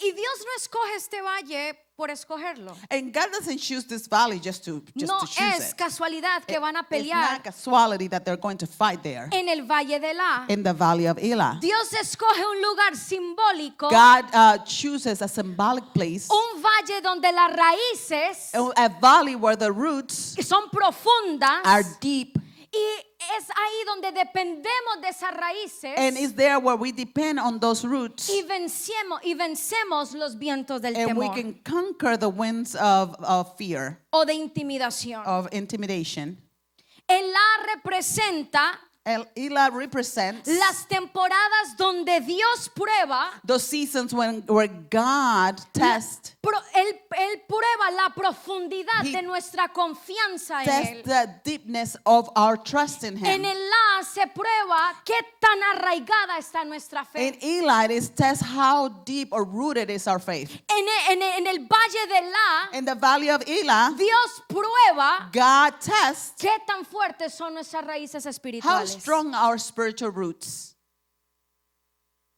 Y Dios no escoge este valle por escogerlo. And God doesn't choose this valley just to No choose es it. casualidad que van a It's pelear not casualty that they're going to fight there en el valle de La. in the valley of Elah. Dios escoge un lugar simbólico, God chooses a symbolic place, un valle donde las raíces a valley where the roots son profundas are deep, y es ahí donde dependemos de esas raíces and it's there where we depend on those roots, y vencemos los vientos del and we temor can conquer the winds of fear, o de intimidación. of intimidation. Elá representa Elah represents las temporadas donde Dios prueba, those seasons where God tests él prueba la profundidad He de nuestra confianza en test Él. the deepness of our trust in En Him. el La se prueba qué tan arraigada está nuestra fe. In Eli, it tests how deep or rooted is our faith. En el valle de La, In the valley of Elah, Dios prueba God tests qué tan fuertes son nuestras raíces how espirituales. strong our spiritual roots.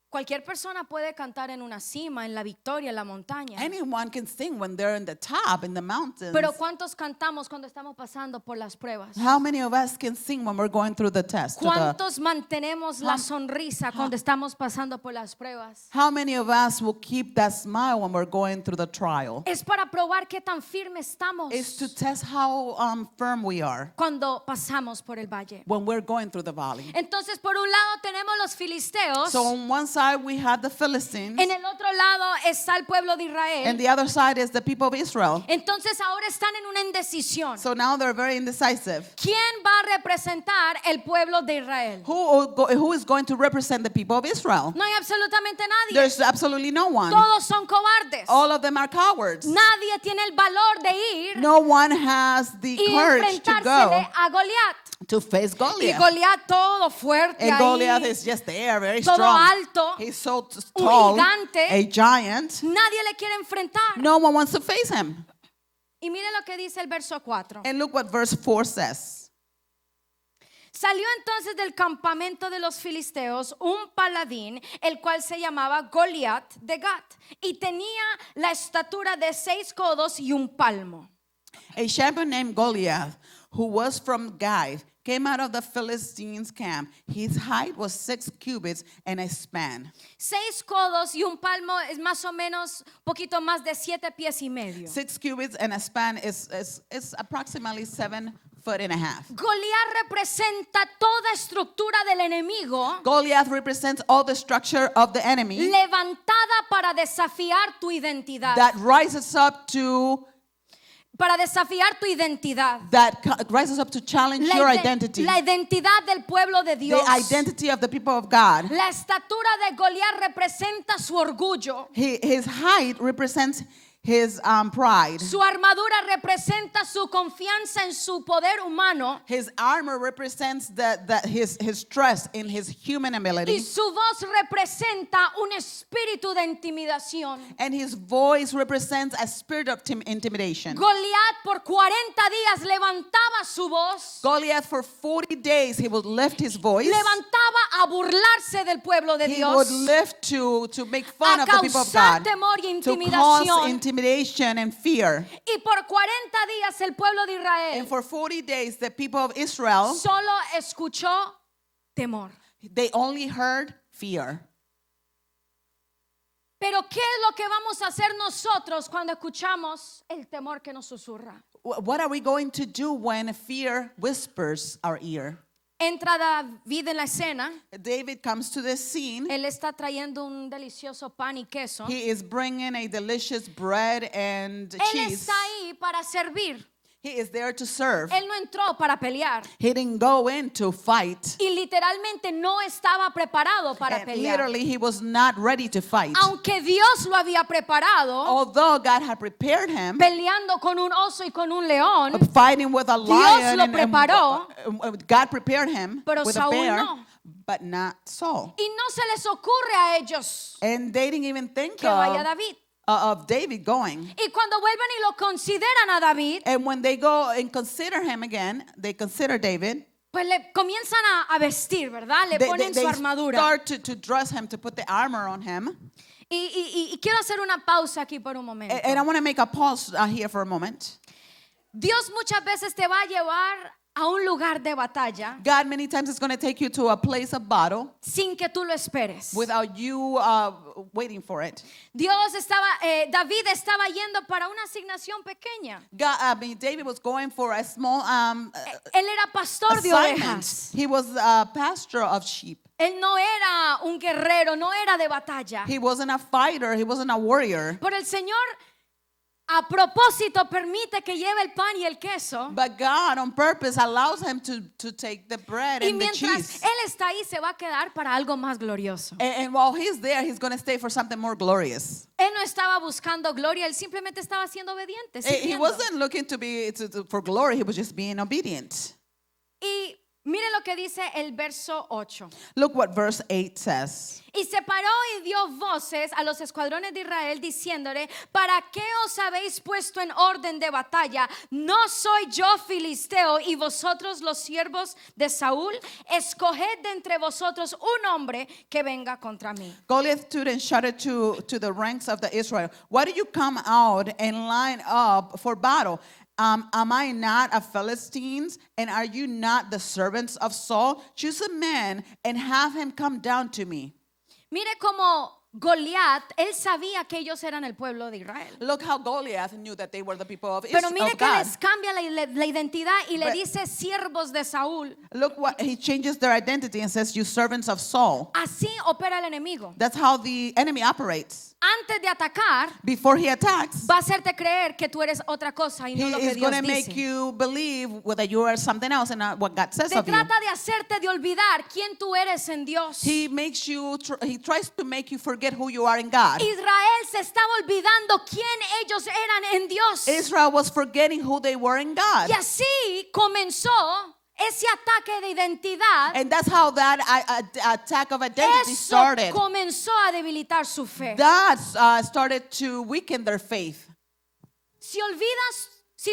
Cualquier persona puede cantar en una cima, en la victoria, en la montaña. Anyone can sing when they're in the top, in the mountains. Pero ¿cuántos cantamos cuando estamos pasando por las pruebas? How many of us can sing when we're going through the test? ¿Cuántos mantenemos la sonrisa cuando estamos pasando por las pruebas? How many of us will keep that smile when we're going through the trial? Es para probar qué tan firme estamos It's to test how firm we are cuando pasamos por el valle. when we're going through the valley. Entonces, por un lado tenemos los filisteos, So on one side we have the Philistines, en el otro lado está el pueblo de and Israel. the other side is the people of Israel. Entonces ahora están en una indecisión. So now they're very indecisive. ¿Quién va a representar el pueblo de Israel? Who is going to represent the people of Israel? No hay absolutamente nadie. There's absolutely no one. Todos son cobardes. All of them are cowards. Nadie tiene el valor de ir No one has the y courage to enfrentársele go a Goliat. to face Y Goliath. Goliat todo fuerte And Goliath ahí, is just there, very todo strong. alto, He's so un tall, gigante. a giant. Nadie le quiere enfrentar. No one wants to face him. Y mire lo que dice el verso 4. And look what verse 4 says. Salió entonces del campamento de los filisteos un paladín, el cual se llamaba Goliat de Gat, y tenía la estatura de 6 codos y un palmo. A champion named Goliath, who was from Gath, came out of the Philistines' camp. His height was 6 cubits and a span. 6 codos y un palmo es más o menos poquito más de 7 pies y medio. 6 cubits and a span is approximately 7 foot and a half. Goliat representa toda estructura del enemigo Goliath represents all the structure of the enemy levantada para desafiar tu identidad. that rises up to challenge your identity. La identidad del pueblo de Dios. The identity of the people of God. La estatura de Goliat representa su orgullo. His height represents his pride. Su armadura representa su confianza en su poder humano. His armor represents his trust in his human Y ability. su voz representa un espíritu de intimidación. And his voice represents a spirit of intimidation. Goliat por 40 días levantaba su voz. Goliath, for 40 days, he would lift his voice. Levantaba a burlarse del pueblo de He Dios. would lift to make fun A of the people of causar God. temor y To cause intimidación. intimidation and fear. Y por 40 días el pueblo de Israel And for 40 days, the people of Israel, solo escuchó temor. they only heard fear. Pero ¿qué es lo que vamos a hacer nosotros cuando escuchamos el temor que nos susurra? What are we going to do when fear whispers our ear? Entra David en la escena. David comes to this scene. Él está trayendo un delicioso pan y queso. He is bringing a delicious bread and Él cheese. está ahí para servir. He is there to serve. Él no entró para pelear. He didn't go in to fight. Y literalmente no estaba preparado para And pelear. literally, he was not ready to fight. Aunque Dios lo había preparado, Although God had prepared him, peleando con un oso y con un león, fighting with a lion, lo preparó, God prepared him pero with a Saúl bear, no. but not Saul. y no se les ocurre a ellos And they didn't even think que vaya David. of David going. Y cuando vuelven y lo consideran a David, And when they go and consider him again, they consider David. pues le comienzan a vestir, ¿verdad? Le They, ponen they su armadura. start to dress him, to put the armor on him. Y quiero hacer una pausa aquí por un momento. And I want to make a pause here for a moment. Dios muchas veces te va a llevar a un lugar de batalla God many times is going to take you to a place of battle sin que tú lo esperes. without you waiting for it. David estaba yendo para una asignación pequeña. David was going for a small Él era pastor de assignment. ovejas. He was a pastor of sheep. Él no era un guerrero, no era de batalla. He wasn't a fighter. He wasn't a warrior. Pero el Señor a propósito permite que lleve el pan y el queso. But God, on purpose, allows him to take the bread Y and the mientras cheese. Él está ahí, se va a quedar para algo más glorioso. And while he's there, he's going to stay for something more glorious. Él no estaba buscando gloria, él simplemente estaba siendo obediente. He sirviendo. wasn't looking for glory. He was just being obedient. Y mire lo que dice el verso 8. Look what verse 8 says. Y se paró y dio voces a los escuadrones de Israel diciéndole: ¿para qué os habéis puesto en orden de batalla? ¿No soy yo filisteo y vosotros los siervos de Saúl? Escoged de entre vosotros un hombre que venga contra mí. Goliath stood and shouted to the ranks of the Israel, why do you come out and line up for battle? Am I not a Philistine, and are you not the servants of Saul? Choose a man and have him come down to me. Mire cómo Goliat, él sabía que ellos eran el pueblo de Israel. Look how Goliath knew that they were the people of Pero mire que God. les cambia la identidad y le But- dice siervos de Saúl. Look what he changes their identity and says, you servants of Saul. Así opera el enemigo. That's how the enemy operates. Antes de atacar, Before he attacks, va a hacerte creer que tú eres otra cosa y he no lo que is Dios going to make dice. you believe that you are something else and not what God says Te of you. trata de hacerte de olvidar quién tú eres en Dios. He tries to make you forget who you are in God. Israel se estaba olvidando quién ellos eran en Dios. Israel was forgetting who they were in God. Y así comenzó ese ataque de identidad. And that's how that attack of identity Eso started. comenzó a debilitar su fe. That started to weaken their faith. Si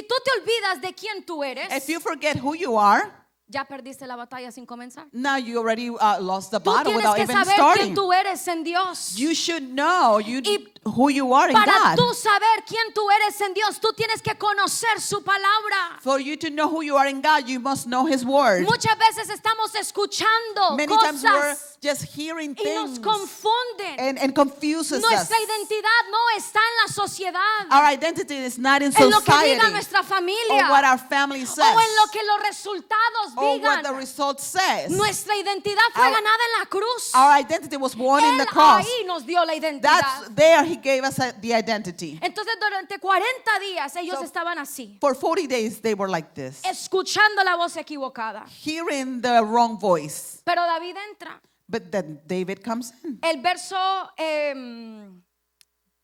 tú te olvidas de quién tú eres, If you forget who you are, ya perdiste la batalla sin comenzar. now you already lost the Tú battle tienes without que even saber starting. quién tú eres en Dios. You should know. Y who you are in Para God. tú saber quién tú eres en Dios, tú tienes que conocer su palabra. For you to know who you are in God, you must know His Word. Muchas veces estamos escuchando Many times we're cosas just hearing y nos things confunden. and confuses us. Nuestra identidad no está en la sociedad, Our identity is not in en lo que society diga nuestra or familia what our family says o en lo que los resultados or what the digan. result says. Nuestra identidad fue Our- ganada en la cruz. Our identity was won in Él the cross. ahí nos dio la identidad. That's there He gave us the identity. Entonces durante 40 días ellos So- estaban así, For 40 days they were like this, escuchando la voz equivocada. hearing the wrong voice. Pero David entra. But then David comes in. El verso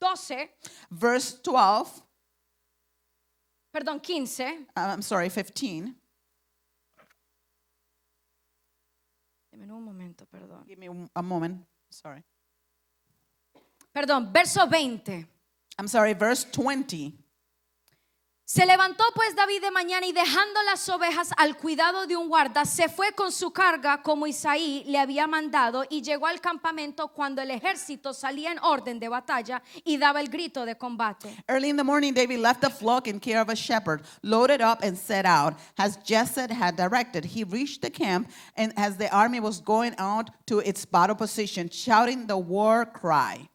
12, Verse 12, 15. I'm sorry, 15. Deme un momento, perdón. Give me a moment. Sorry. Perdón, verso 20. I'm sorry, verse 20. Se levantó pues David de mañana y dejando las ovejas al cuidado de un guarda, se fue con su carga como Isaí le había mandado y llegó al campamento cuando el ejército salía en orden de batalla y daba el grito de combate. Early in the morning, David left the flock in care of a shepherd, loaded up and set out, as Jesse had directed. He reached the camp, and as the army was going out to its battle position, shouting the war cry.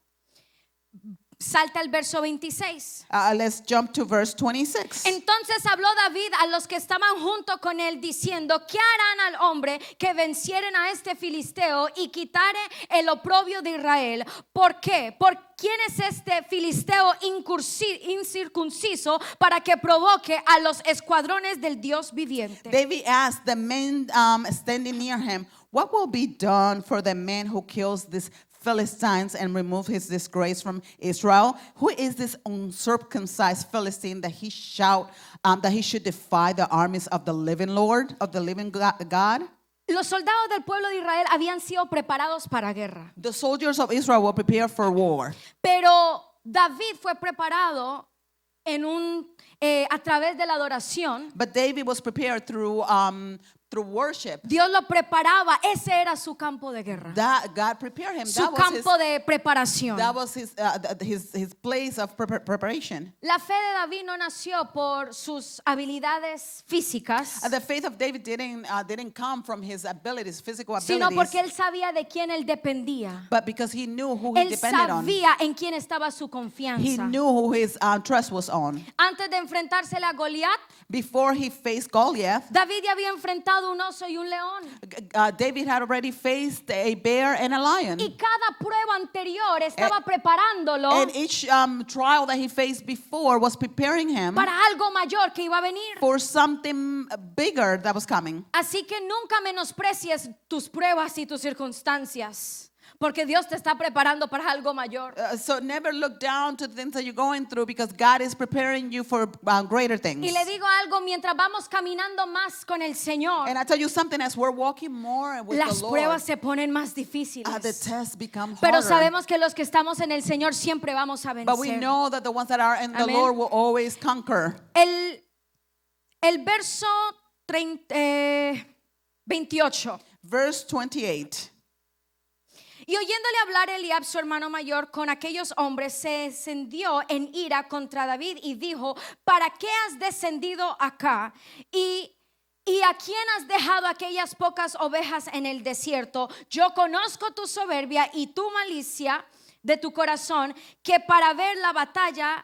Salta el verso 26. Let's jump to verse 26. Entonces habló David a los que estaban junto con él diciendo: ¿qué harán al hombre que vencieren a este filisteo y quitare el oprobio de Israel? ¿Por qué? ¿Por quién es este filisteo incircunciso para que provoque a los escuadrones del Dios viviente? David asked the men standing near him, what will be done for the man who kills these Philistines and remove his disgrace from Israel? Who is this uncircumcised Philistine that he should defy the armies of the living Lord, of the living God? Los soldados del pueblo de Israel habían sido preparados para guerra, The soldiers of Israel were prepared for war. pero David fue preparado a través de la adoración. But David was prepared through worship. Dios lo preparaba, ese era su campo de guerra, That God prepared him. su That was campo de preparación. his place of preparation. La fe de David no nació por sus habilidades físicas, The faith of David didn't come from his abilities, physical sino abilities, porque él sabía de quién él dependía. but because he knew who he Él depended on. sabía en quién estaba su He confianza. knew who his trust was on. Antes de enfrentarse a Goliat, Before he faced Goliath, David ya había enfrentado un oso y un león. David had already faced a bear and a lion. Y cada prueba anterior estaba preparándolo And each trial that he faced before was preparing him para algo mayor que iba a venir. for something bigger that was coming. Así que nunca menosprecies tus pruebas y tus circunstancias, porque Dios te está preparando para algo mayor. So never look down to the things that you're going through, because God is preparing you for greater things. Y le digo algo, mientras vamos caminando más con el Señor, And I tell you something, as we're walking more with las the pruebas Lord, se ponen más the difíciles. tests become Pero harder. sabemos que los que estamos en el Señor siempre vamos a But we vencer. know that the ones that are in the Amen. Lord will always conquer. El verso 28. Verse 28. Y oyéndole hablar Eliab, su hermano mayor, con aquellos hombres, se encendió en ira contra David y dijo: ¿para qué has descendido acá? ¿Y a quién has dejado aquellas pocas ovejas en el desierto? Yo conozco tu soberbia y tu malicia de tu corazón, que para ver la batalla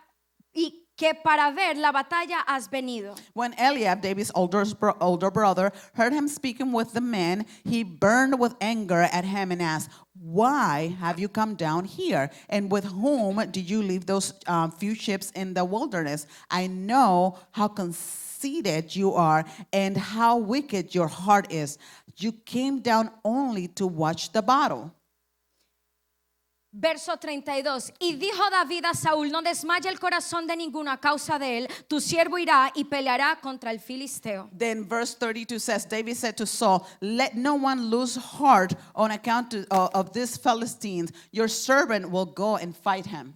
has venido. When Eliab, David's older brother, heard him speaking with the men, he burned with anger at him and asked, why have you come down here? And with whom did you leave those few ships in the wilderness? I know how conceited you are and how wicked your heart is. You came down only to watch the battle. Verso 32. Y dijo David a Saúl: no desmaye el corazón de ninguno a causa de él, tu siervo irá y peleará contra el filisteo. Then verse 32 says, David said to Saul, let no one lose heart on account of these Philistines. Your servant will go and fight him.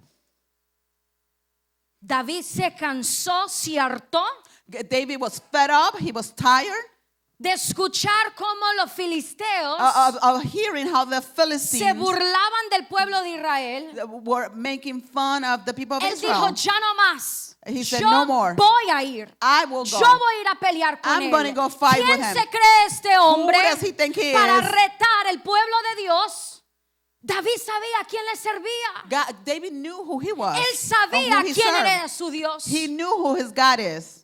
David se cansó, se hartó David was fed up. He was tired. de escuchar cómo los filisteos of hearing how the se Philistines burlaban del pueblo de Israel, were making fun of the people of él dijo, Israel. ya no más. He said, Yo "No more. voy a ir. I will Yo go. voy a ir a pelear con I'm gonna él. go fight ¿Quién with him. se cree este hombre Who does he think he para is? retar el pueblo de Dios? David sabía a quién le servía. David knew who he was. Él and sabía who he quién served. era su Dios. He knew who his God is.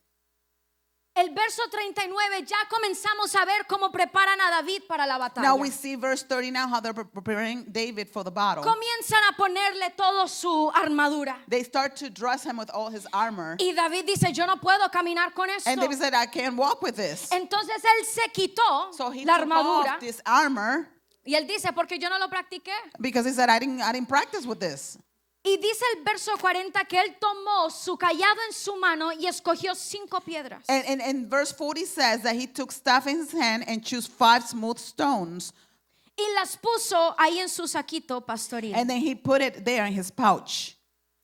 El verso 39 ya comenzamos a ver cómo preparan a David para la batalla. Now we see verse 30 now how they're preparing David for the battle. Comienzan a ponerle todo su armadura. They start to dress him with all his armor. Y David dice, yo no puedo caminar con esto. And David said, I can't walk with this. Entonces él se quitó So he la took armadura. off this armor Y él dice, porque yo no lo practiqué. because he said, I didn't practice with this. Y dice el verso 40 que él tomó su cayado en su mano y escogió 5 piedras. And verse 40 says that he took staff in his hand and chose 5 smooth stones. Y las puso ahí en su saquito pastoril. And then he put it there in his pouch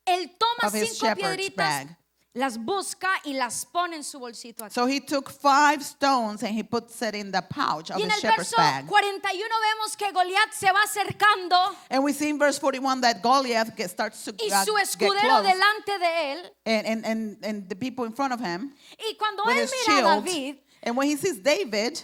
Él toma of his 5 shepherd's piedritas, bag. las busca y las pone en su bolsito aquí. So he took 5 stones and he puts it in the pouch of Y en his el shepherd's verso bag. 41 vemos que Goliat se va acercando And we see in verse 41 that Goliath starts to y su get escudero close. delante de él. And the people in front of him Y cuando with él his mira a shield. David, And when he sees David,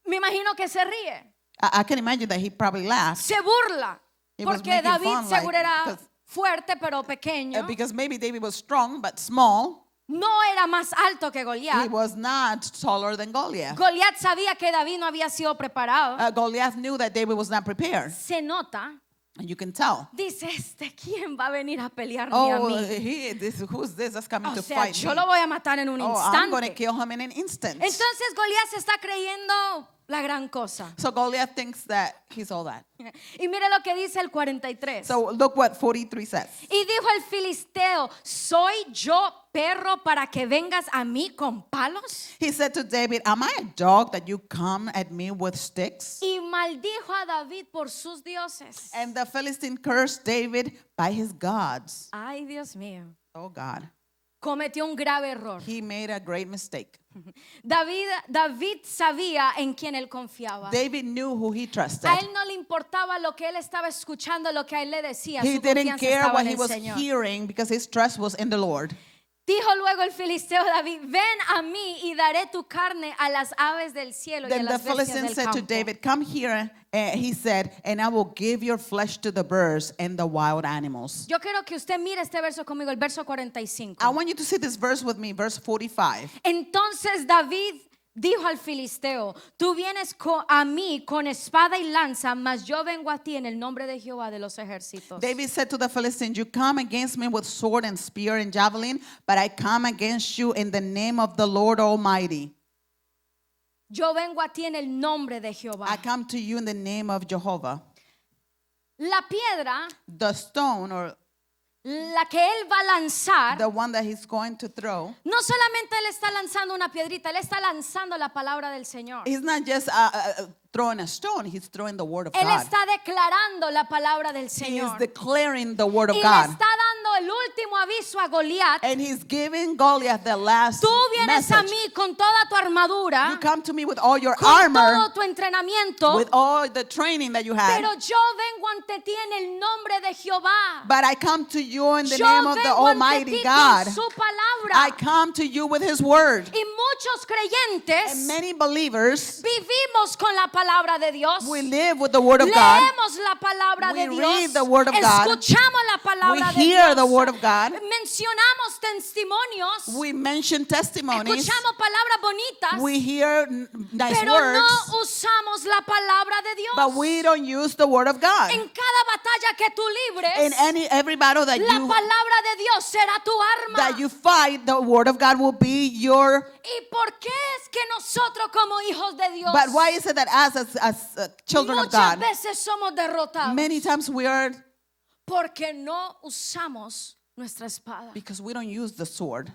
me imagino que se ríe, I can imagine that he probably laughed. se burla. He was Porque making David fun, like, seguro era 'cause- fuerte pero pequeño. Because maybe David was strong but small. No era más alto que He Goliat. was not taller than Goliath. Goliat sabía que David no había sido preparado. Goliath knew that David was not prepared. Se nota, And you can tell. dice, ¿quién va a venir a pelearme a Oh, mí? who's this that's coming O to sea, fight yo me? lo voy a matar en un Oh, I'm going to instante. kill him in an instant. Entonces Goliat se está creyendo la gran cosa. So Goliath thinks that he's all that. Y mire lo que dice el 43. So look what 43 says. Y dijo el filisteo, ¿soy yo perro para que vengas a mí con palos? He said to David, am I a dog that you come at me with sticks? Y maldijo a David por sus dioses. And the Philistine cursed David by his gods. Ay, Dios mío. Oh God. Cometió un grave error. He made a great mistake. David sabía en quién él confiaba. David knew who he trusted. A él no le importaba lo que él estaba escuchando, lo que a él le decía. He Su didn't confianza care estaba what en he el was Señor. hearing because his trust was in the Lord. Dijo luego el filisteo David, ven a mí y daré tu carne a las aves del cielo y a Then the las bestias Philistine del said to campo. David, come here, he said, and I will give your flesh to the birds and the wild animals. Yo quiero que usted mire este verso conmigo, el verso 45. I want you to see this verse with me, verse 45. Entonces David dijo al filisteo, tú vienes a mí con espada y lanza, mas yo vengo a ti en el nombre de Jehová de los ejércitos. David said to the Philistines, you come against me with sword and spear and javelin, but I come against you in the name of the Lord Almighty. Yo vengo a ti en el nombre de Jehová. I come to you in the name of Jehovah. La piedra, The stone, or la que él va a lanzar, the one that he's going to throw, no solamente él está lanzando una piedrita, él está lanzando la palabra del Señor. he's not just throwing a stone, he's throwing the word of Él God. está declarando la palabra del He is Señor. declaring the word of Y le God. está dando el último aviso a Goliat. And he's giving Goliath the last Tú vienes a message. mí con toda tu armadura, You come to me with all your con armor, todo tu entrenamiento, with all the training that you have. pero yo vengo ante ti en el nombre de Jehová. But I come to you in the Yo name of the vengo ante Almighty ti God. con su palabra. I come to you with His word. Y muchos creyentes And many believers, vivimos con la palabra de Dios. we live with the word of God. Leemos la palabra de We Dios. read the word of God. Escuchamos la palabra We de hear Dios. the word of God. Mencionamos testimonios. We mention testimonies. Escuchamos palabras bonitas. We hear nice pero words. no usamos la palabra de Dios. But we don't use the word of God. En cada batalla que tú libres, In every battle that la palabra de Dios será tu arma. you fight, the word of God will be your. ¿Y por qué es que nosotros como hijos de Dios But why is it that as children of muchas God, veces somos derrotados? many times we are, Porque no usamos nuestra espada. because we don't use the sword.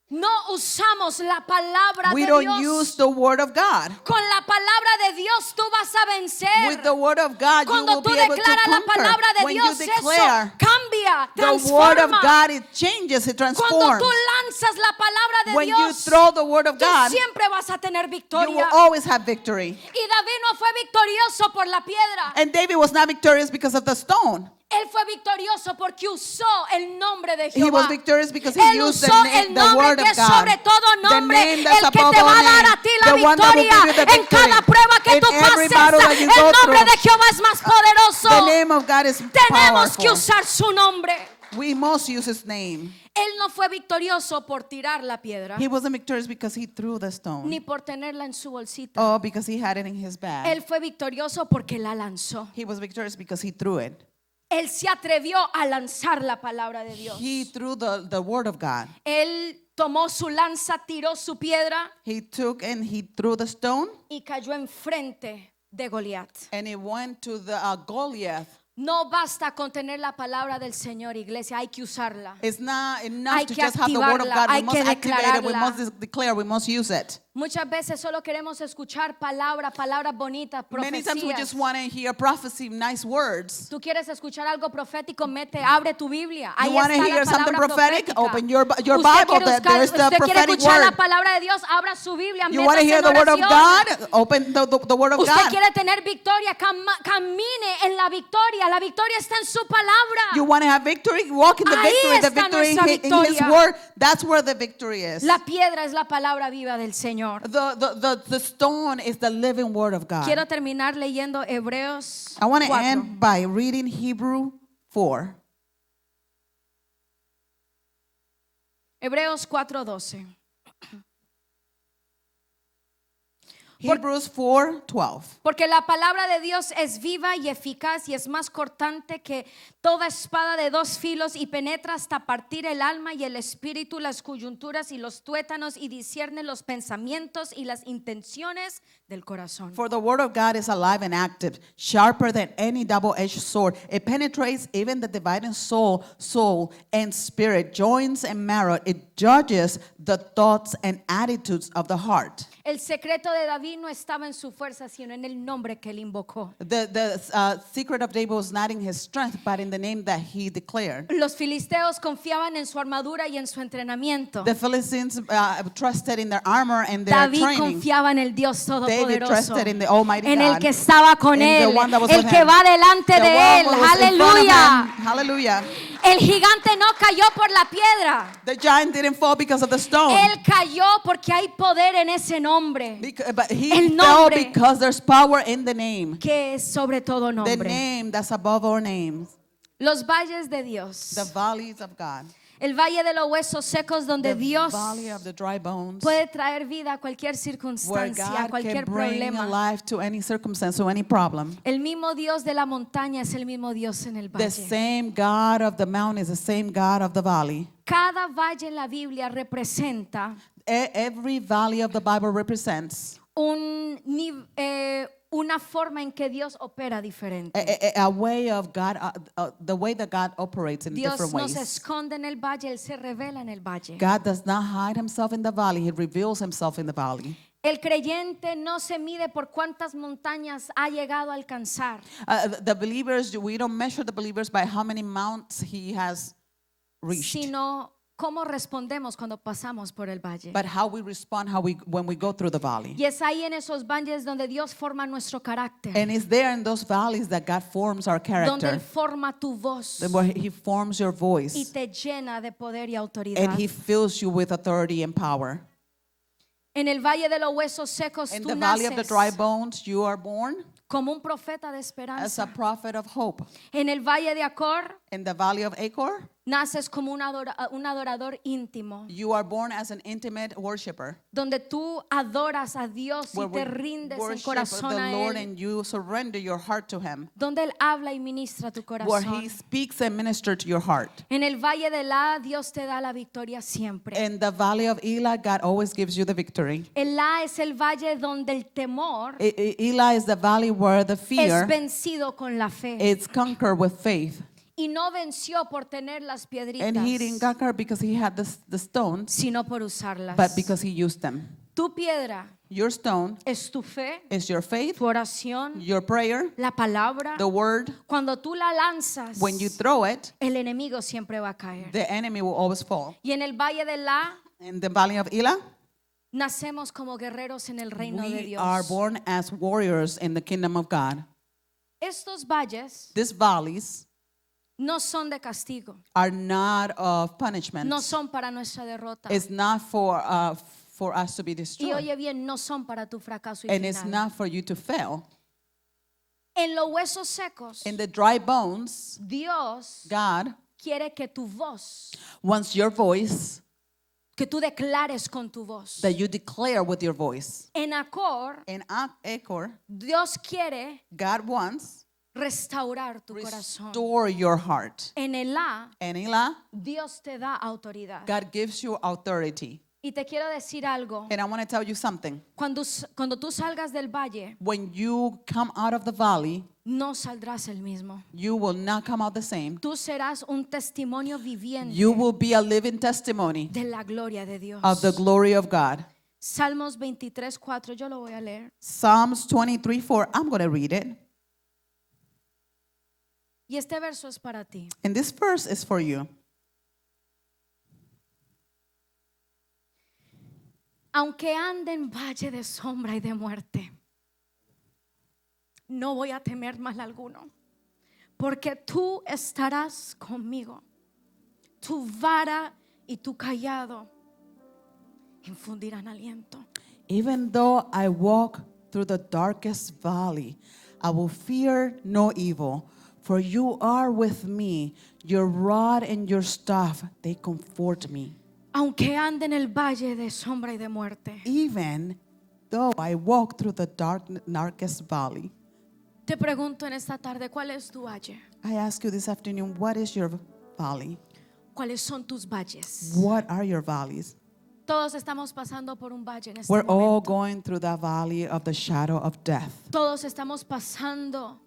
No usamos la palabra We de don't Dios. use the word of God. Con la palabra de Dios tú vas a vencer. With the word of God, you Cuando will tú be able to declaras la conquer. palabra de When Dios, you eso declare cambia, the word of transforma. God, it changes, it Cuando transforms. tú lanzas la palabra de When you Dios, throw the word of tú God, siempre vas a tener you victoria. will always have victory. Y David no fue victorioso por la piedra. And David was not victorious because of the stone. Él fue victorioso porque usó el nombre de He Jehová. was victorious because he Él used usó the el the nombre word que of es God. sobre todo The nombre, name that's el que above te va a all dar name. a ti la The one that will victoria give you the en victory. cada prueba que In tú every pases. battle that you El go nombre through. de Jehová es más poderoso. The name of God is Tenemos que powerful. usar su nombre. We must use his name. Él no fue victorioso por tirar la piedra, He wasn't victorious because he threw the stone. ni por tenerla en su bolsita. Oh, because he had it in his bag. Él fue victorioso porque la lanzó. He was victorious because he threw it. Él se atrevió a lanzar la palabra de Dios. He threw the word of God. Él tomó su lanza, tiró su piedra He took and he threw the stone y cayó enfrente de Goliat. and it went to the Goliath. No basta con tener la palabra del Señor, iglesia, hay que usarla. It's not enough Hay to que just have the word of activarla, God. We hay must que activate it. We declararla. must declare. We must use it. Muchas veces solo queremos escuchar palabras bonitas, Many times we profecías. just want to hear prophecy, nice words. Tú quieres escuchar algo profético, abre tu Biblia. Ahí You want to está hear la something palabra prophetic? profética. Open your Usted Bible. quiere There's the usted quiere prophetic escuchar la word. palabra de Dios, abra su Biblia, You want to métase hear en the word of oración. God? Open the word of Usted God. quiere tener victoria, camine en la victoria. La victoria está en su palabra. You want to have victory? Walk in the Ahí victory. The está victory nuestra in his victoria. word. That's where the victory is. La piedra es la palabra viva del Señor. The stone is the living word of God. Quiero terminar leyendo Hebreos I want to 4. end by reading Hebrew 4. Hebreos 4:12. Hebrews 4:12. Porque la palabra de Dios es viva y eficaz y es más cortante que toda espada de dos filos y penetra hasta partir el alma y el espíritu, las coyunturas y los tuétanos y discierne los pensamientos y las intenciones del corazón. For the word of God is alive and active, sharper than any double-edged sword. It penetrates even the dividing soul and spirit, joints and marrow. It judges the thoughts and attitudes of the heart. El secreto de David no estaba en su fuerza, sino en el nombre que él invocó. The secret of David was not in his strength, but in the name that he declared. Los filisteos confiaban en su armadura y en su entrenamiento. The Philistines trusted in their armor and their David training. confiaba en el Dios David Todopoderoso, trusted in the Almighty en el God, que estaba con in the él, one that was el with que him, va delante the de one él. who was in front of Aleluya. him. Hallelujah. El gigante no cayó por la piedra. The giant didn't fall because of the stone. Él cayó porque hay poder en ese nombre, But he El fell nombre. because there's power in the name. que es sobre todo The nombre. name that's above all names. Los valles de Dios. The valleys of God. El valle de los huesos secos donde The Dios valley of the dry bones. puede traer vida a cualquier Where circunstancia, a God can cualquier bring problema. life to any circumstance or any problem. El mismo Dios de la montaña es el mismo Dios en el The valle. same God of the mountain is the same God of the valley. Cada valle en la Biblia representa Every valley of the Bible represents una forma en que Dios opera diferente. a way of God, the way that God operates in Dios different no se ways. esconde en el valle, Él se revela en el valle. God does not hide himself in the valley, he reveals himself in the valley. El creyente no se mide por cuántas montañas ha llegado a alcanzar, The believers, we don't measure the believers by how many mounts he has reached, sino cómo respondemos cuando pasamos por el valle. but how we respond when we go through the valley. Y es ahí en esos valles donde Dios forma nuestro carácter, And it's there in those valleys that God forms our donde character, Él forma tu voz where he forms your y voice, te llena de poder y autoridad. and he fills you with authority and power. En el valle de los huesos secos In tú the valley of the dry naces bones, you are born como un profeta de as a esperanza. prophet of hope. En el valle de Acor In the valley of Achor, naces como un adorador íntimo, you are born as an intimate worshiper, donde tú adoras a Dios y where te we rindes en worship corazón the a Lord Él, and you surrender your heart to him, donde Él habla y ministra tu where corazón. he speaks and ministers to your heart. En el valle de La, Dios te da la victoria siempre. In the valley of Elah, God always gives you the victory. El La es el valle donde el temor Elah is the valley where the es fear vencido con la fe. is conquered with faith. Y no venció por tener las piedritas, And he didn't conquer because he had the stones, sino por usarlas. but because he used them. Tu piedra Your stone es tu fe, is your faith, tu oración, your prayer, la palabra. the word. Cuando tú la lanzas, When you throw it, el enemigo siempre va a caer. the enemy will always fall. Y en el valle de La, In the valley of Elah, nacemos como guerreros en el reino de we Dios. are born as warriors in the kingdom of God. Estos valles These valleys no son de castigo, are not of punishment. no son para nuestra derrota. It's not for us to be Y destroyed. oye bien, no son para tu fracaso y And it's final. not for you to fail. En los huesos secos, In the dry bones, Dios God quiere que tu voz, wants your voice, que tú declares con tu voz. that you declare with your voice. En Acor, In Achor, Dios quiere God wants restaurar tu corazón. restore your heart. En Elá, And Elah, Dios te da autoridad. God gives you authority. Y te quiero decir algo. And I want to tell you something. Cuando tú salgas del valle, When you come out of the valley, no saldrás el mismo. you will not come out the same. Tú serás un testimonio viviente You will be a living testimony de la gloria de Dios. of the glory of God. Salmos 23:4, yo lo voy a leer. Psalms 23:4, I'm going to read it. Y este verso es para ti. And this verse is for you. Aunque ande en valle de sombra y de muerte, no voy a temer mal alguno, porque tú estarás conmigo. Tu vara y tu cayado infundirán aliento. Even though I walk through the darkest valley, I will fear no evil, for you are with me. Your rod and your staff, they comfort me. Aunque ande en el valle de sombra y de muerte, Even though I walk through the darkest valley. te pregunto en esta tarde, ¿cuál es tu valle? I ask you this afternoon, what is your valley? ¿Cuáles son tus valles? What are your valleys? Todos estamos pasando por un valle en este We're all momento. going through the valley of the shadow of death. Todos estamos pasando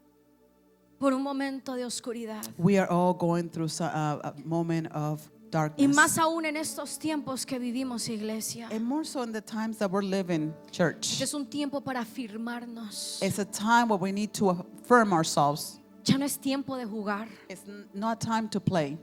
por un momento de oscuridad. We are all going through a moment of Y darkness. más aún en estos tiempos que vivimos, iglesia. And more so in the times that we're living, church. Es un tiempo para afirmarnos. It's a time where we need to affirm ourselves. Ya no es tiempo de jugar. It's not time to play.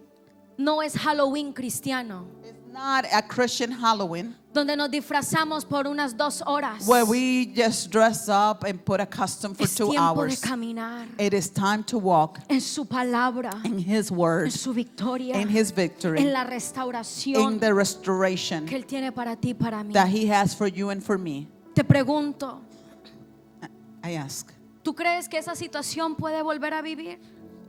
No es Halloween cristiano, It's not a Christian Halloween donde nos disfrazamos por unas 2 horas. where we just dress up and put a costume for Es 2 tiempo de hours. caminar It is time to walk en su palabra, in His en word, su victoria, in His en victory, la in restauración the restoration que Él tiene para ti y para mí. that He has for you and for me. Te pregunto, I ask, ¿tú crees que esa situación puede volver a vivir?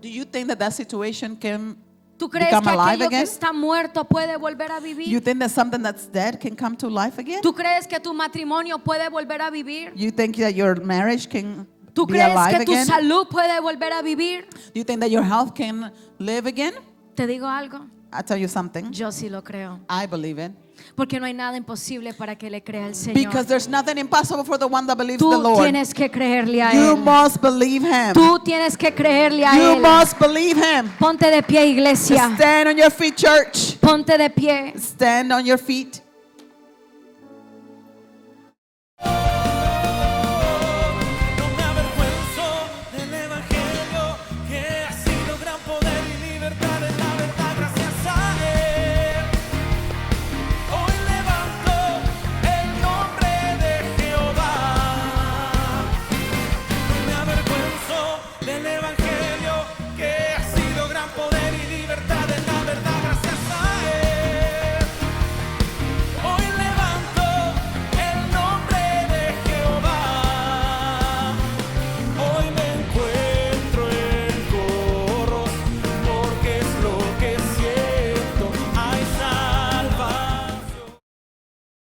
do you think that situation can ¿Tú crees que become alive aquello que again? está muerto puede volver a You vivir? think that something that's dead can come to life again? ¿Tú crees que tu matrimonio puede volver a vivir? You think that your marriage can ¿Tú be crees alive que tu again? salud puede volver a vivir? Do you think that your health can live again? Te digo algo, I'll tell you something. yo sí lo creo. I believe it. Porque no hay nada imposible para que le crea al Señor. Because there's nothing impossible for the one that believes the Tú Lord. tienes que creerle a You Él. must believe Him. Tú tienes que creerle a You Él. must believe Him. Ponte de pie, iglesia. Stand on your feet, church. Ponte de pie. Stand on your feet.